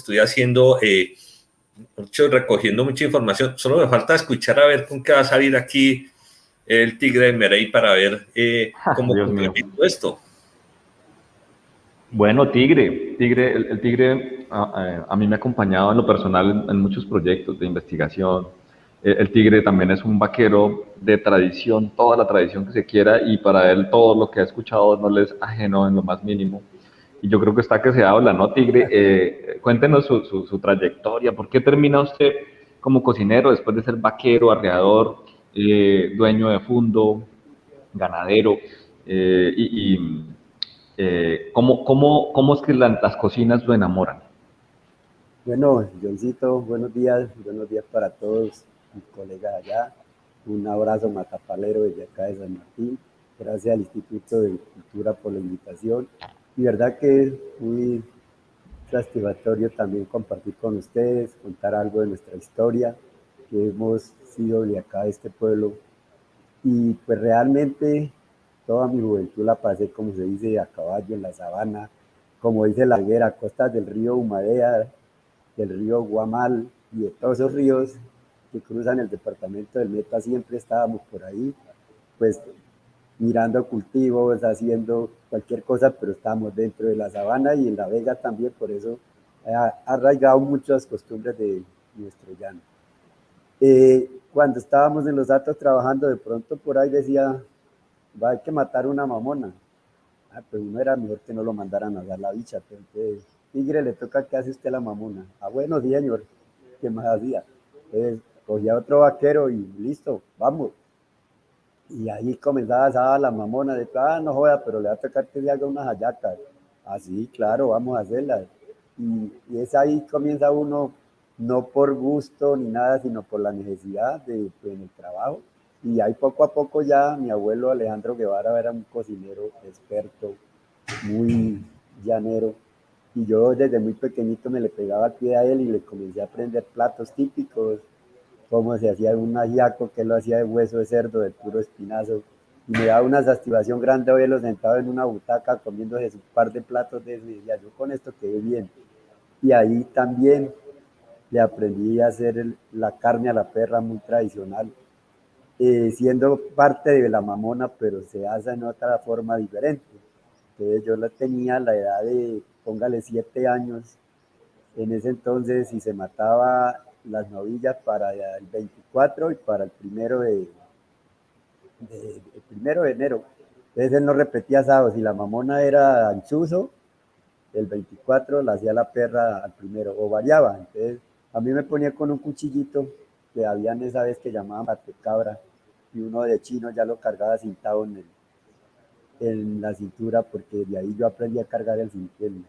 Speaker 3: recogiendo mucha información. Solo me falta escuchar a ver con qué va a salir aquí el Tigre de Merey para ver cómo
Speaker 2: Dios mío.
Speaker 3: complemento esto.
Speaker 2: Bueno, Tigre, el Tigre a mí me ha acompañado en lo personal en muchos proyectos de investigación. El Tigre también es un vaquero de tradición, toda la tradición que se quiera, y para él todo lo que ha escuchado no le es ajeno en lo más mínimo. Y yo creo que está que se habla, ¿no, Tigre? Cuéntenos su trayectoria. ¿Por qué termina usted como cocinero después de ser vaquero, arreador, dueño de fundo, ganadero? ¿Cómo es que las cocinas lo enamoran?
Speaker 6: Bueno, Johncito, buenos días para todos mis colegas allá. Un abrazo matapalero desde acá de San Martín. Gracias al Instituto de Cultura por la invitación. Y verdad que es muy satisfactorio también compartir con ustedes, contar algo de nuestra historia, que hemos sido de acá de este pueblo. Y pues realmente toda mi juventud la pasé, como se dice, a caballo en la sabana, como dice la Veguera, a costas del río Humadea, del río Guamal y de todos esos ríos que cruzan el departamento del Meta, siempre estábamos por ahí, pues mirando cultivos, haciendo cualquier cosa, pero estábamos dentro de la sabana y en la vega también, por eso ha arraigado muchas costumbres de nuestro llano. Cuando estábamos en los datos trabajando, de pronto por ahí decía, va, hay que matar una mamona. Pues uno era mejor que no lo mandaran a dar la bicha. Pero entonces, tigre, le toca, ¿qué hace usted la mamona? Bueno, sí, señor, ¿qué más hacía? Entonces, cogía otro vaquero y listo, vamos. Y ahí comenzaba a la mamona de, no joda, pero le va a tocar que le haga unas hallacas. Así, claro, vamos a hacerlas. Y es ahí comienza uno, no por gusto ni nada, sino por la necesidad de, pues, en el trabajo. Y ahí poco a poco ya mi abuelo Alejandro Guevara era un cocinero experto, muy llanero. Y yo desde muy pequeñito me le pegaba al pie a él y le comencé a aprender platos típicos, cómo se hacía un ajiaco, que lo hacía de hueso de cerdo, de puro espinazo. Y me daba una satisfacción grande verlo sentado en una butaca comiéndose un par de platos de eso. Y decía, yo con esto quedé bien. Y ahí también le aprendí a hacer la carne a la perra muy tradicional, siendo parte de la mamona, pero se hace en otra forma diferente. Entonces yo la tenía a la edad de, póngale 7 años, en ese entonces, y se mataba las novillas para el 24 y para el primero de enero. Entonces él no repetía sábados, si la mamona era anchuzo, el 24 la hacía la perra al primero, o variaba. Entonces a mí me ponía con un cuchillito que habían esa vez que llamaban batecabra, y uno de chino ya lo cargaba cintado en la cintura, porque de ahí yo aprendí a cargar el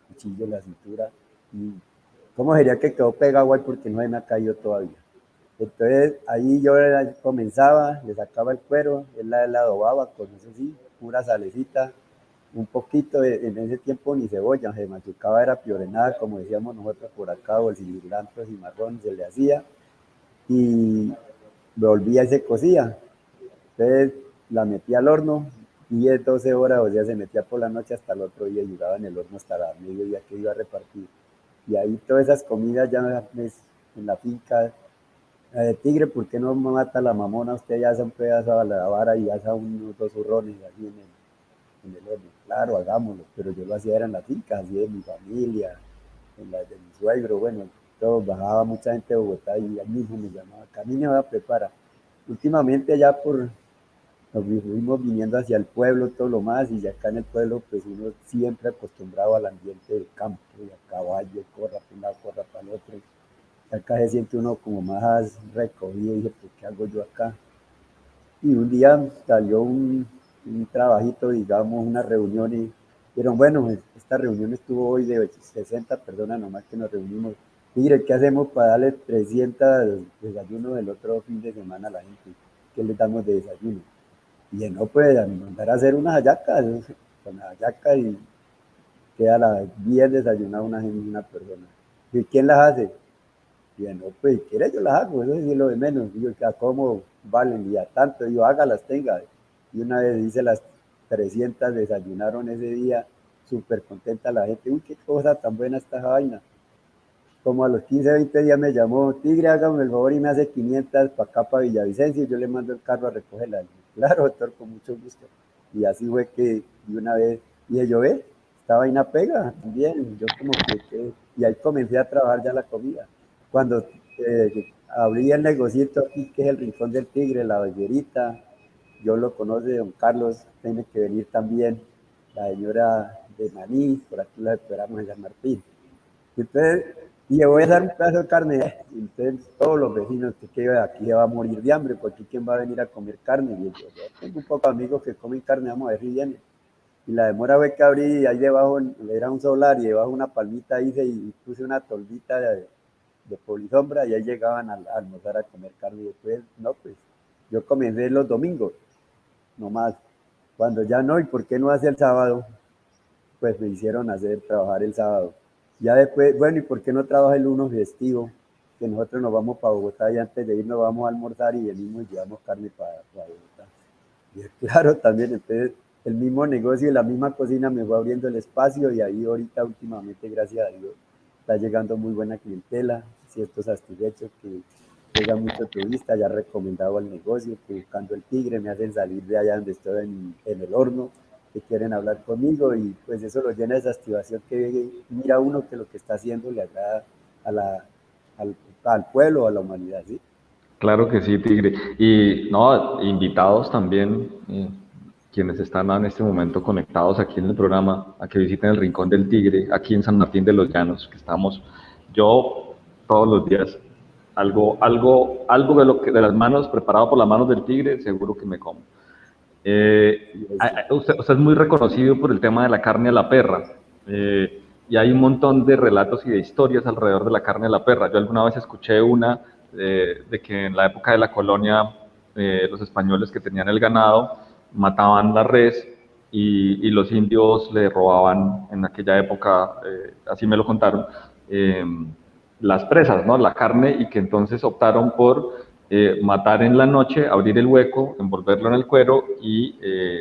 Speaker 6: cuchillo en la cintura. Y cómo sería que quedó pegado ahí, porque no se me ha caído todavía. Entonces ahí yo comenzaba, le sacaba el cuero, él la adobaba con eso sí, pura salecita, un poquito, en ese tiempo ni cebolla, se machucaba, era piorenada, como decíamos nosotros por acá, o el cilantro cimarrón se le hacía, y volvía y se cocía. Entonces la metía al horno, 10, 12 horas, o sea, se metía por la noche hasta el otro día y duraba en el horno hasta la mediodía que iba a repartir. Y ahí todas esas comidas ya en la finca, tigre, ¿por qué no mata a la mamona? Usted ya hace un pedazo a la vara y hace unos 2 zurrones así en el horno. Claro, hagámoslo, pero yo lo hacía era en la finca, así de mi familia, en la de mi suegro, bueno, todo, bajaba mucha gente de Bogotá y al mismo me llamaba, camine, va a preparar. Últimamente ya nos fuimos viniendo hacia el pueblo, todo lo más, y ya acá en el pueblo, pues uno siempre acostumbrado al ambiente del campo, y a caballo, corra para un lado, corra para el otro. Acá se siente uno como más recogido, y dije, pues, ¿qué hago yo acá? Y un día salió un trabajito, digamos, una reunión, y dijeron, bueno, esta reunión estuvo hoy de 60 personas nomás que nos reunimos. Mire, ¿qué hacemos para darle 300 desayunos el otro fin de semana a la gente? ¿Qué les damos de desayuno? Y no, pues, a mandar a hacer unas hallacas, con la hallaca, y queda bien desayunada una persona. ¿Y quién las hace? Y no, pues, si quiere yo las hago, eso es lo de menos. Digo, ¿a cómo valen? Y a tanto, digo, hágalas, tenga. Y una vez hice las 300, desayunaron ese día, súper contenta la gente. Uy, qué cosa tan buena esta vaina. Como a los 15, 20 días me llamó, tigre, hágame el favor y me hace 500 para acá, para Villavicencio, y yo le mando el carro a recogerla. Claro, doctor, con mucho gusto. Y así fue que de una vez dije, yo ve, esta vaina pega, bien, yo como que, y ahí comencé a trabajar ya la comida. Cuando abrí el negocito aquí, que es el Rincón del Tigre, la Bellerita, yo lo conoce, don Carlos, tiene que venir también, la señora de Maní, por aquí la esperamos en San Martín. Entonces, y le voy a dar un pedazo de carne. Y entonces, todos los vecinos que aquí se va a morir de hambre, porque ¿quién va a venir a comer carne? Y yo tengo un poco de amigos que comen carne, vamos a ver si vienen. Y la demora fue que abrí, y ahí debajo era un solar, y debajo una palmita hice y puse una toldita de polisombra, y ahí llegaban a almorzar a comer carne. Y después, no, pues, yo comencé los domingos, nomás. Cuando ya no, ¿y por qué no hace el sábado? Pues me hicieron trabajar el sábado. Ya después, bueno, ¿y por qué no trabaja el lunes festivo? Que nosotros nos vamos para Bogotá y antes de ir nos vamos a almorzar y venimos y llevamos carne para Bogotá. Y claro, también, entonces el mismo negocio y la misma cocina me fue abriendo el espacio, y ahí ahorita últimamente, gracias a Dios, está llegando muy buena clientela, ciertos satisfechos que llega mucho turista, ya recomendado el negocio, que buscando el tigre me hacen salir de allá donde estoy en el horno, que quieren hablar conmigo, y pues eso lo llena de satisfacción, que mira uno que lo que está haciendo le agrada a al pueblo, a la humanidad, ¿sí?
Speaker 2: Claro que sí, Tigre. Y no, invitados también, quienes están en este momento conectados aquí en el programa, a que visiten el Rincón del Tigre, aquí en San Martín de los Llanos, que estamos yo todos los días. Algo de lo que de las manos, preparado por las manos del Tigre, seguro que me como. Usted es muy reconocido por el tema de la carne a la perra, y hay un montón de relatos y de historias alrededor de la carne a la perra. Yo alguna vez escuché una de que en la época de la colonia, los españoles que tenían el ganado mataban la res y los indios le robaban en aquella época, así me lo contaron, eh, las presas, ¿no? La carne, y que entonces optaron por matar en la noche, abrir el hueco, envolverlo en el cuero y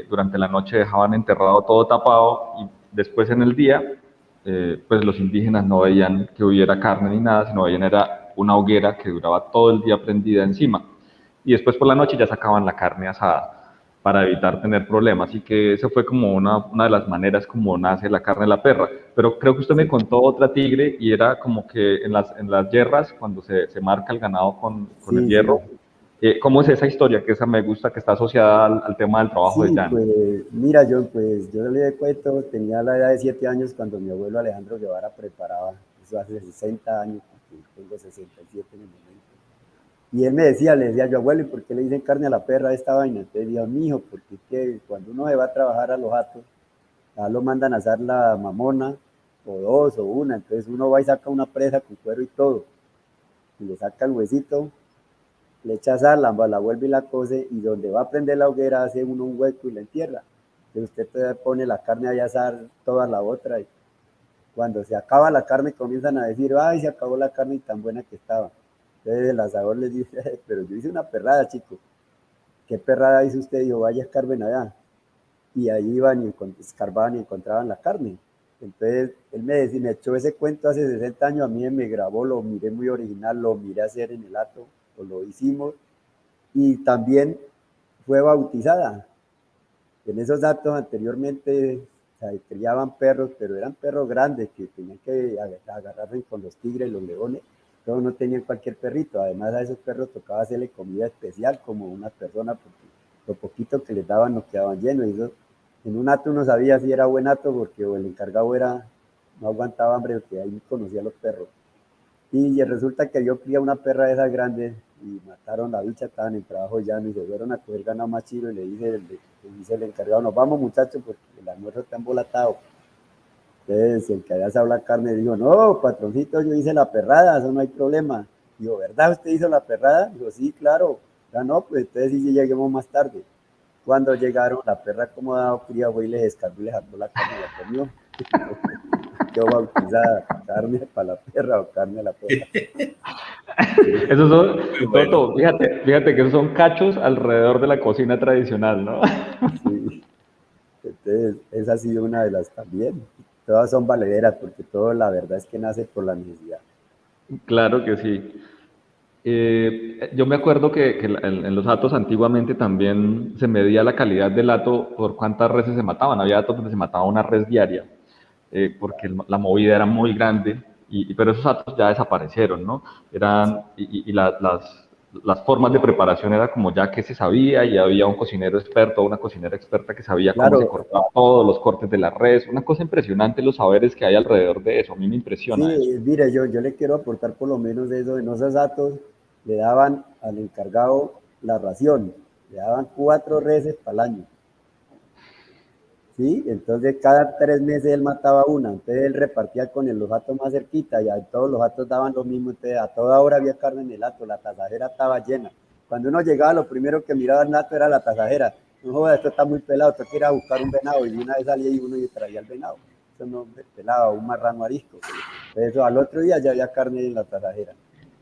Speaker 2: durante la noche dejaban enterrado todo tapado, y después en el día, pues los indígenas no veían que hubiera carne ni nada, sino veían era una hoguera que duraba todo el día prendida encima. Y después por la noche ya sacaban la carne asada para evitar tener problemas. Así que esa fue como una de las maneras como nace la carne de la perra. Pero creo que usted me contó otra, Tigre, y era como que en las yerras, cuando se marca el ganado con el
Speaker 6: Sí,
Speaker 2: hierro,
Speaker 6: sí.
Speaker 2: ¿cómo es esa historia? Que esa me gusta, que está asociada al tema del trabajo de
Speaker 6: Sí,
Speaker 2: llano.
Speaker 6: pues mira, yo le cuento, tenía la edad de 7 años cuando mi abuelo Alejandro Guevara preparaba, eso hace 60 años, porque tengo 67 en el momento. Y él me decía, le decía yo, abuelo, ¿y por qué le dicen carne a la perra a esta vaina? Entonces dijo, mijo, porque es que cuando uno se va a trabajar a los atos, ya lo mandan a hacer la mamona, o dos, o una, entonces uno va y saca una presa con cuero y todo, y le saca el huesito, le echa sal, la vuelve y la cose, y donde va a prender la hoguera hace uno un hueco y la entierra. Entonces usted pone la carne ahí a asar toda la otra, y cuando se acaba la carne comienzan a decir, ay, se acabó la carne y tan buena que estaba. Entonces el asador les dice, pero yo hice una perrada, chico. ¿Qué perrada hizo usted? Dijo, vaya, escarben allá. Y ahí iban y escarbaban y encontraban la carne. Entonces él me decía, me echó ese cuento hace 60 años, a mí me grabó, lo miré muy original, lo miré hacer en el ato, o lo hicimos, y también fue bautizada. En esos datos anteriormente, o sea, criaban perros, pero eran perros grandes que tenían que agarrarse con los tigres, los leones. Todos no tenían cualquier perrito. Además, a esos perros tocaba hacerle comida especial como una persona, porque lo poquito que les daban no quedaban llenos. Y eso, en un ato uno sabía si era buen ato porque o el encargado era, no aguantaba hambre, porque ahí conocía a los perros. Y resulta que yo crié una perra de esas grandes y mataron la bicha, estaban en trabajo ya, y se fueron a coger ganado más chido, y le dice el encargado, nos vamos muchachos porque el almuerzo está embolatado. Entonces el que había asado la carne dijo, no, patroncito, yo hice la perrada, eso no hay problema. Dijo, ¿verdad usted hizo la perrada? Dijo, sí, claro. Ya no, pues entonces sí lleguemos más tarde. Cuando llegaron, la perra como dado cría fue y les descargó y les sacó la carne y la comió. Quedó bautizada, carne para la perra o carne a la perra.
Speaker 2: Esos son,
Speaker 3: Muy bueno.
Speaker 2: Toto, fíjate que esos son cachos alrededor de la cocina tradicional, ¿no?
Speaker 6: Sí. Entonces, esa ha sido una de las también. Todas son valederas porque todo la verdad es que nace por la necesidad.
Speaker 2: Claro que sí. Yo me acuerdo que en los atos antiguamente también se medía la calidad del ato por cuántas reses se mataban. Había atos donde se mataba una res diaria, porque la movida era muy grande, pero esos atos ya desaparecieron, ¿no? Las formas de preparación era como ya que se sabía, y había un cocinero experto o una cocinera experta que sabía cómo se
Speaker 6: Claro,
Speaker 2: cortaban todos los cortes de la res. Una cosa impresionante los saberes que hay alrededor de eso. A mí me impresiona eso.
Speaker 6: sí, mire, yo le quiero aportar por lo menos eso. En esos datos le daban al encargado la ración, le daban 4 reses para el año. ¿Sí? Entonces cada 3 meses él mataba una, entonces él repartía con los atos más cerquita y a todos los atos daban lo mismo, entonces a toda hora había carne en el ato, la tasajera estaba llena. Cuando uno llegaba, lo primero que miraba el ato era la tasajera. No joda, esto está muy pelado, esto quiere ir a buscar un venado, y una vez salía y uno y traía el venado. Eso no pelaba, un marrano arisco. Entonces, eso, al otro día ya había carne en la tasajera.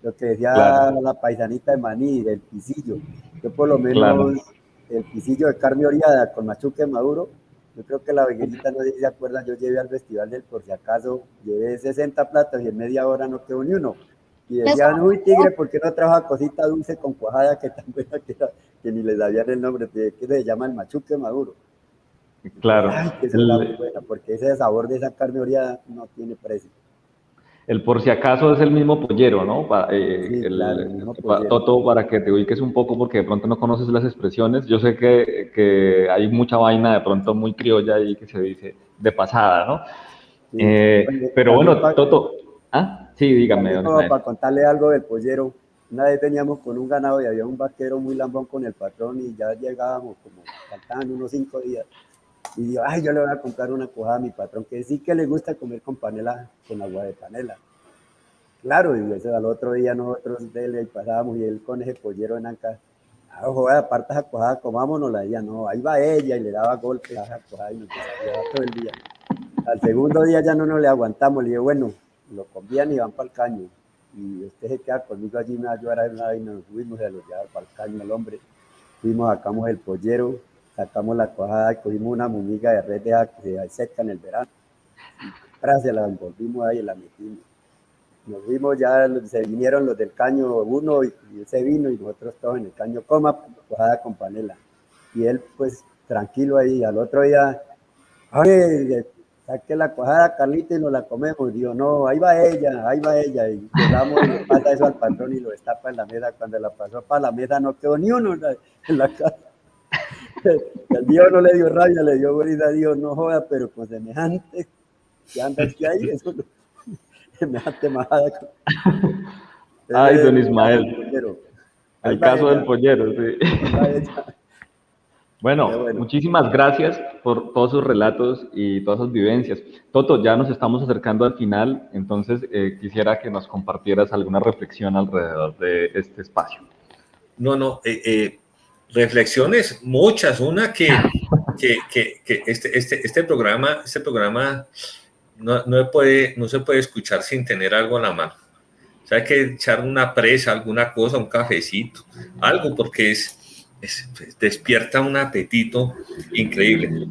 Speaker 6: Lo que decía
Speaker 2: Claro,
Speaker 6: la paisanita de maní, del pisillo. Yo por lo
Speaker 2: claro.
Speaker 6: menos el pisillo de carne oreada con machuque maduro, yo creo que la veguerita, no sé si se acuerdan, yo llevé al Festival del Por Si Acaso, llevé 60 platos y en media hora no quedó ni uno. Y decían, uy, tigre, ¿por qué no trabaja cosita dulce con cuajada que tan buena que era? Que ni les sabían el nombre, que se llama el machuque maduro. Entonces,
Speaker 2: Claro,
Speaker 6: ay, que eso era muy buena, porque ese sabor de esa carne oreada no tiene precio.
Speaker 2: El por si acaso es el mismo pollero, ¿no?
Speaker 6: Sí, claro, el mismo pollero.
Speaker 2: Toto, para que te ubiques un poco, porque de pronto no conoces las expresiones. Yo sé que hay mucha vaina de pronto muy criolla ahí que se dice de pasada, ¿no?
Speaker 6: Sí. Bueno,
Speaker 2: Pero bueno, Toto, ¿ah? Sí, dígame,
Speaker 6: también
Speaker 2: don
Speaker 6: como
Speaker 2: Ismael.
Speaker 6: para contarle algo del pollero, una vez veníamos con un ganado y había un vaquero muy lambón con el patrón y ya llegábamos como, faltaban unos 5 días. Y yo, ay, yo le voy a comprar una cuajada a mi patrón, que sí que le gusta comer con panela, con agua de panela. Claro, y eso al otro día nosotros de él y pasábamos y él con ese pollero en Anca, ah, joder, aparte esa cuajada, comámonosla. Ella no, ahí va ella y le daba golpes a esa cuajada y nos desayunaba todo el día. Al segundo día ya no nos le aguantamos, le dije, bueno, lo comían y van para el caño. Y usted se queda conmigo allí, me va a ayudar a una vez y nos fuimos a los llevar para el caño el hombre. Fuimos, sacamos el pollero, sacamos la cuajada y cogimos una muñiga de red de esa que se seca en el verano. Y se la envolvimos ahí y la metimos. Nos fuimos ya, se vinieron los del caño uno y ese vino y nosotros todos en el caño, coma, cuajada con panela. Y él pues tranquilo ahí, al otro día, ay, saque la cuajada Carlita y nos la comemos. Digo, no, ahí va ella, ahí va ella. Y llegamos y le pasa eso al patrón y lo destapa en la mesa. Cuando la pasó para la mesa no quedó ni uno en la casa. El Dios no le dio rabia, le dio brida a Dios, no joda, pero con semejante que anda aquí ahí, eso no, semejante majada.
Speaker 2: Ay, don Ismael,
Speaker 6: Ahí
Speaker 2: el
Speaker 6: va
Speaker 2: caso del
Speaker 6: ella,
Speaker 2: pollero, sí.
Speaker 6: ahí va ella.
Speaker 2: Bueno,
Speaker 6: Bueno.
Speaker 2: muchísimas gracias por todos sus relatos y todas sus vivencias. Toto, ya nos estamos acercando al final, entonces quisiera que nos compartieras alguna reflexión alrededor de este espacio.
Speaker 3: No, reflexiones muchas. Una que este programa no se puede escuchar sin tener algo a la mano. O sea, hay que echar una presa, alguna cosa, un cafecito, algo, porque despierta un apetito increíble.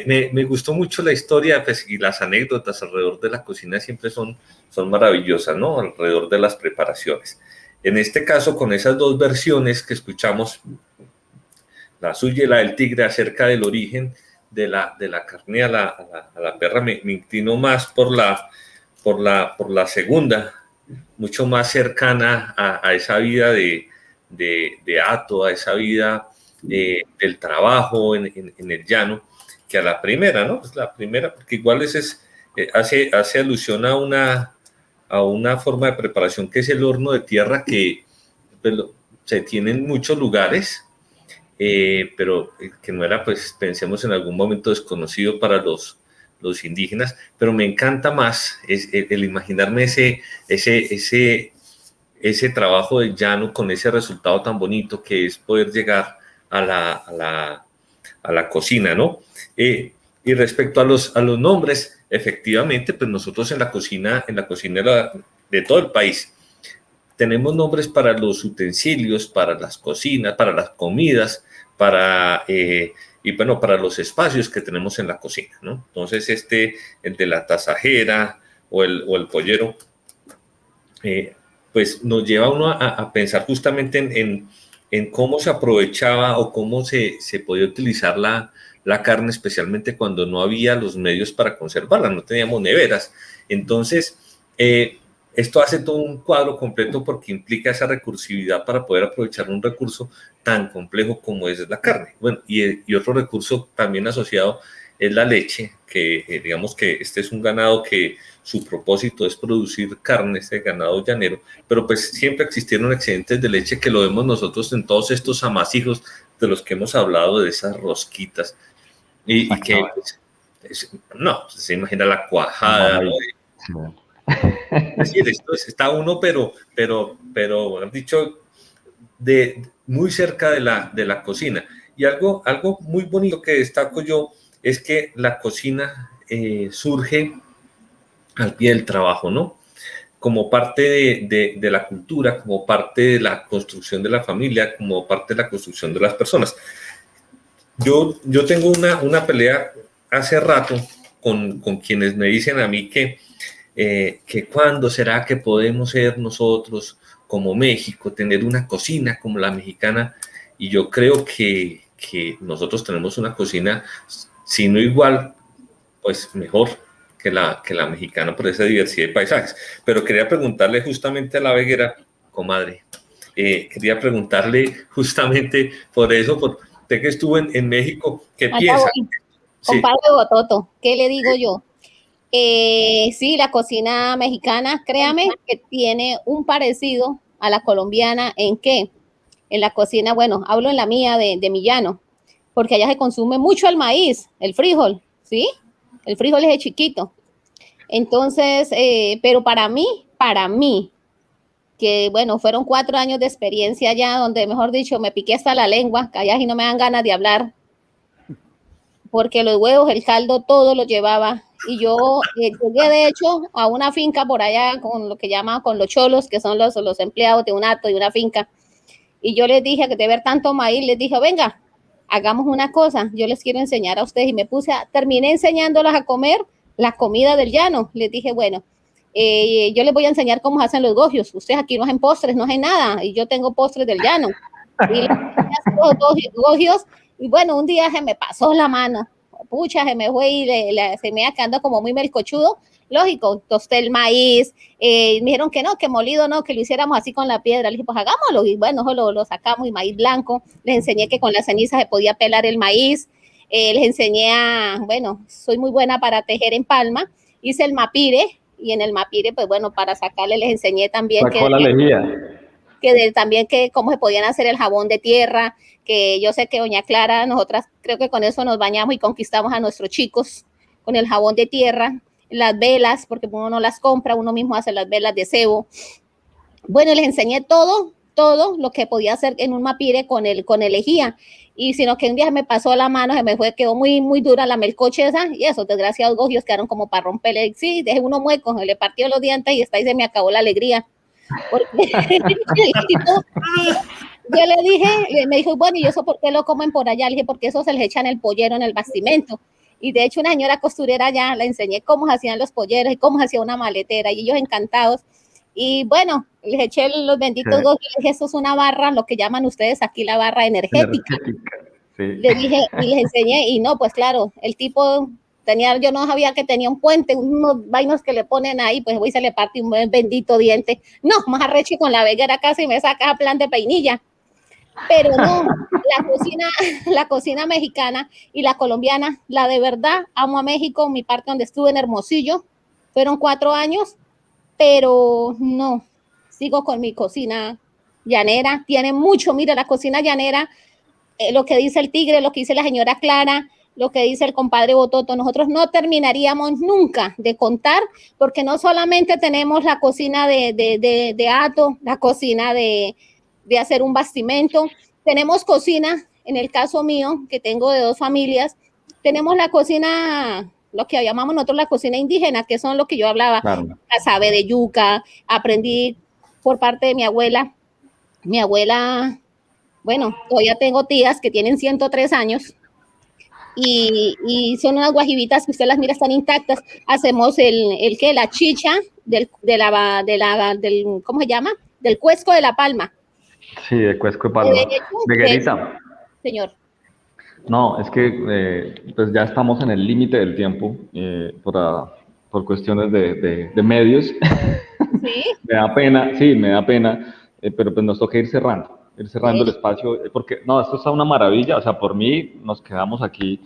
Speaker 3: Me gustó mucho la historia, pues, y las anécdotas alrededor de la cocina siempre son maravillosas, ¿no? Alrededor de las preparaciones. En este caso, con esas dos versiones que escuchamos, la suya y la del tigre, acerca del origen de la carne a la perra, me inclino más por la segunda, mucho más cercana a esa vida de hato, a esa vida del trabajo en el llano, que a la primera, ¿no? Pues la primera, porque igual hace alusión a una forma de preparación que es el horno de tierra, que pues, se tiene en muchos lugares, pero que no era, pues, pensemos en algún momento desconocido para los indígenas, pero me encanta más el imaginarme ese trabajo del llano con ese resultado tan bonito que es poder llegar a la cocina, ¿no? Y respecto a los nombres, efectivamente, pues nosotros en la cocina de todo el país tenemos nombres para los utensilios, para las cocinas, para las comidas, y bueno, para los espacios que tenemos en la cocina, ¿no? Entonces, el de la tasajera o el pollero, pues nos lleva a uno a pensar justamente en cómo se aprovechaba o cómo se podía utilizar la carne, especialmente cuando no había los medios para conservarla, no teníamos neveras. Entonces, esto hace todo un cuadro completo porque implica esa recursividad para poder aprovechar un recurso tan complejo como es la carne. Bueno, y otro recurso también asociado es la leche, que digamos que este es un ganado que su propósito es producir carne, este ganado llanero, pero pues siempre existieron excedentes de leche que lo vemos nosotros en todos estos amasijos de los que hemos hablado, de esas rosquitas, y que no, se imagina la cuajada, ¿no? Es decir, esto está uno, pero han dicho, muy cerca de la cocina. Y algo muy bonito que destaco yo es que la cocina surge al pie del trabajo, ¿no? Como parte de la cultura, como parte de la construcción de la familia, como parte de la construcción de las personas. Yo tengo una pelea hace rato con quienes me dicen a mí que cuándo será que podemos ser nosotros como México, tener una cocina como la mexicana, y yo creo que nosotros tenemos una cocina, si no igual, pues mejor que la mexicana por esa diversidad de paisajes. Pero quería preguntarle justamente a la veguera, comadre, quería preguntarle justamente por eso, por usted que estuvo en México, ¿qué
Speaker 4: Allá
Speaker 3: piensa?
Speaker 4: voy,
Speaker 3: Sí,
Speaker 4: compadre Bototo, ¿qué le digo yo? Sí, la cocina mexicana, créame que tiene un parecido a la colombiana. ¿En qué? En la cocina, bueno, hablo en la mía de mi llano, porque allá se consume mucho el maíz, el frijol, ¿sí? El frijol es el chiquito. Entonces, pero para mí, que bueno, fueron 4 años de experiencia allá, donde mejor dicho, me piqué hasta la lengua, que allá y no me dan ganas de hablar, porque los huevos, el caldo, todo lo llevaba. Y yo llegué de hecho a una finca por allá con lo que llaman con los cholos, que son los empleados de un hato y una finca. Y yo les dije que de ver tanto maíz, les dije, venga, hagamos una cosa, yo les quiero enseñar a ustedes. Y me terminé enseñándolas a comer la comida del llano. Les dije, bueno, yo les voy a enseñar cómo hacen los gogios. Ustedes aquí no hacen postres, no hacen nada. Y yo tengo postres del llano. Y les enseñé los gogios. Y bueno, un día se me pasó la mano. Pucha, se me fue y se me iba quedando como muy melcochudo. Lógico, tosté el maíz, me dijeron que no, que molido no, que lo hiciéramos así con la piedra. Le dije, pues hagámoslo, y bueno, lo sacamos, y maíz blanco. Les enseñé que con la ceniza se podía pelar el maíz. Les enseñé bueno, soy muy buena para tejer en palma. Hice el mapire, y en el mapire, pues bueno, para sacarle les enseñé también
Speaker 2: Sacó la lejía.
Speaker 4: también que cómo se podían hacer el jabón de tierra, que yo sé que doña Clara, nosotras creo que con eso nos bañamos y conquistamos a nuestros chicos, con el jabón de tierra, las velas, porque uno no las compra, uno mismo hace las velas de cebo. Bueno, les enseñé todo lo que podía hacer en un mapire con el lejía, y sino que un día me pasó la mano, se me fue, quedó muy, muy dura la melcoche esa, y esos desgraciados gogios quedaron como para romperle. Sí, dejé uno mueco, le partió los dientes y hasta ahí se me acabó la alegría. Porque yo le dije, me dijo, bueno, ¿y eso por qué lo comen por allá? Le dije, porque eso se les echa en el pollero, en el bastimento. Y de hecho una señora costurera allá le enseñé cómo se hacían los polleros y cómo se hacía una maletera, y ellos encantados. Y bueno, les eché los benditos goles, les dije, eso es una barra, lo que llaman ustedes aquí la barra energética.
Speaker 2: Sí.
Speaker 4: Les dije, y les enseñé, y no, pues claro, el tipo yo no sabía que tenía un puente, unos vainos que le ponen ahí, pues voy y se le parte un bendito diente. No, más arrecho, con la veguera casi me saca a plan de peinilla. Pero no, la cocina mexicana y la colombiana, la de verdad, amo a México, mi parte donde estuve en Hermosillo, fueron 4 años, pero no, sigo con mi cocina llanera, tiene mucho, mira, la cocina llanera, lo que dice el tigre, lo que dice la señora Clara, lo que dice el compadre Bototo, nosotros no terminaríamos nunca de contar, porque no solamente tenemos la cocina de hato, la cocina de hacer un bastimento, tenemos cocina, en el caso mío, que tengo de 2 familias, tenemos la cocina, lo que llamamos nosotros la cocina indígena, que son lo que yo hablaba,
Speaker 2: Claro.
Speaker 4: casabe de yuca, aprendí por parte de mi abuela, bueno, todavía tengo tías que tienen 103 años, y son unas guajibitas que usted las mira, están intactas. Hacemos la chicha del, ¿cómo se llama? Del cuesco de la palma.
Speaker 2: Sí, de Cuesco de Palma. Veguerita.
Speaker 4: Señor.
Speaker 2: No, es que pues ya estamos en el límite del tiempo por cuestiones de medios.
Speaker 4: Sí.
Speaker 2: Me da pena, pero pues nos toca ir cerrando el espacio, porque no, esto está una maravilla, o sea, por mí nos quedamos aquí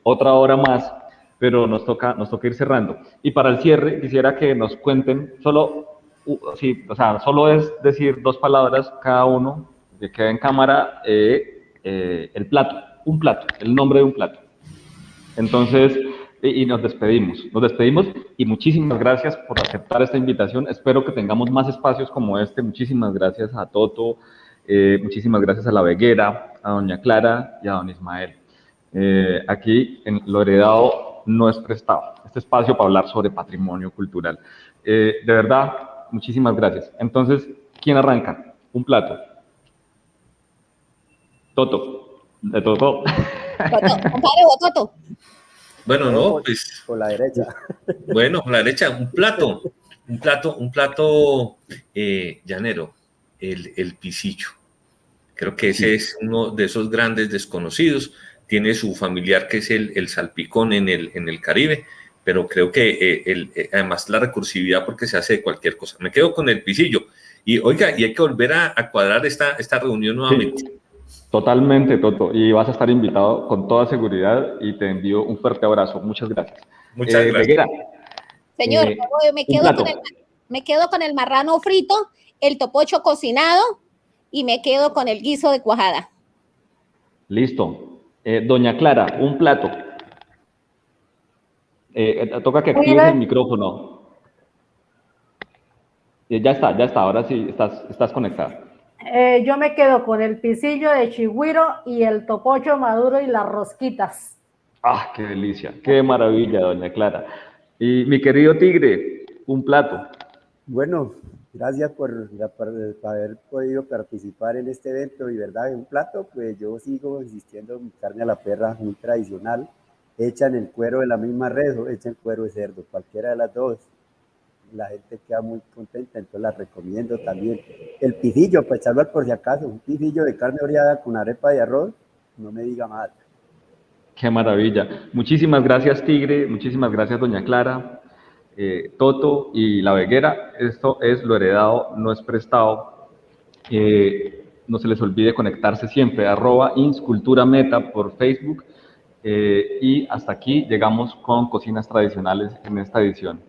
Speaker 2: otra hora más, pero nos toca ir cerrando. Y para el cierre quisiera que nos cuenten, solo es decir 2 palabras cada uno, que quede en cámara, el plato, el nombre de un plato. Entonces, y nos despedimos y muchísimas gracias por aceptar esta invitación. Espero que tengamos más espacios como este. Muchísimas gracias a Toto, muchísimas gracias a la Veguera, a doña Clara y a don Ismael. Aquí en Lo Heredado no es prestado, este espacio para hablar sobre patrimonio cultural. De verdad, muchísimas gracias. Entonces, ¿quién arranca? Un plato. Toto. De Toto.
Speaker 4: Compadre Bototo.
Speaker 3: Bueno, no, pues.
Speaker 6: Por la derecha.
Speaker 3: Bueno, por la derecha, un plato llanero, el pisillo. Creo que ese es uno de esos grandes desconocidos. Tiene su familiar que es el salpicón en el Caribe, pero creo que además la recursividad porque se hace de cualquier cosa. Me quedo con el pisillo. Y oiga, y hay que volver a cuadrar esta reunión nuevamente.
Speaker 2: Sí, totalmente, Toto. Y vas a estar invitado con toda seguridad y te envío un fuerte abrazo. Muchas gracias.
Speaker 3: Muchas gracias.
Speaker 2: Veguera,
Speaker 4: Señor,
Speaker 2: un
Speaker 4: me quedo con el marrano frito, el topocho cocinado y me quedo con el guiso de cuajada.
Speaker 2: Listo. Doña Clara, un plato. Toca que actives el micrófono. Ya está, ahora sí, estás conectada.
Speaker 5: Yo me quedo con el pisillo de chigüiro y el topocho maduro y las rosquitas.
Speaker 2: ¡Ah, qué delicia! ¡Qué maravilla, doña Clara! Y mi querido Tigre, un plato.
Speaker 6: Bueno, gracias por haber podido participar en este evento y verdad, un plato, pues yo sigo insistiendo en carne a la perra, muy tradicional, hecha en el cuero de la misma res o hecha en cuero de cerdo, cualquiera de las dos. La gente queda muy contenta, entonces la recomiendo también. El pisillo, pues echarlo por si acaso, un pisillo de carne oreada con arepa y arroz, no me diga más.
Speaker 2: ¡Qué maravilla! Muchísimas gracias, Tigre, muchísimas gracias, doña Clara, Toto y La Veguera. Esto es Lo Heredado, no es prestado. No se les olvide conectarse siempre, @insculturameta por Facebook. Y hasta aquí llegamos con Cocinas Tradicionales en esta edición.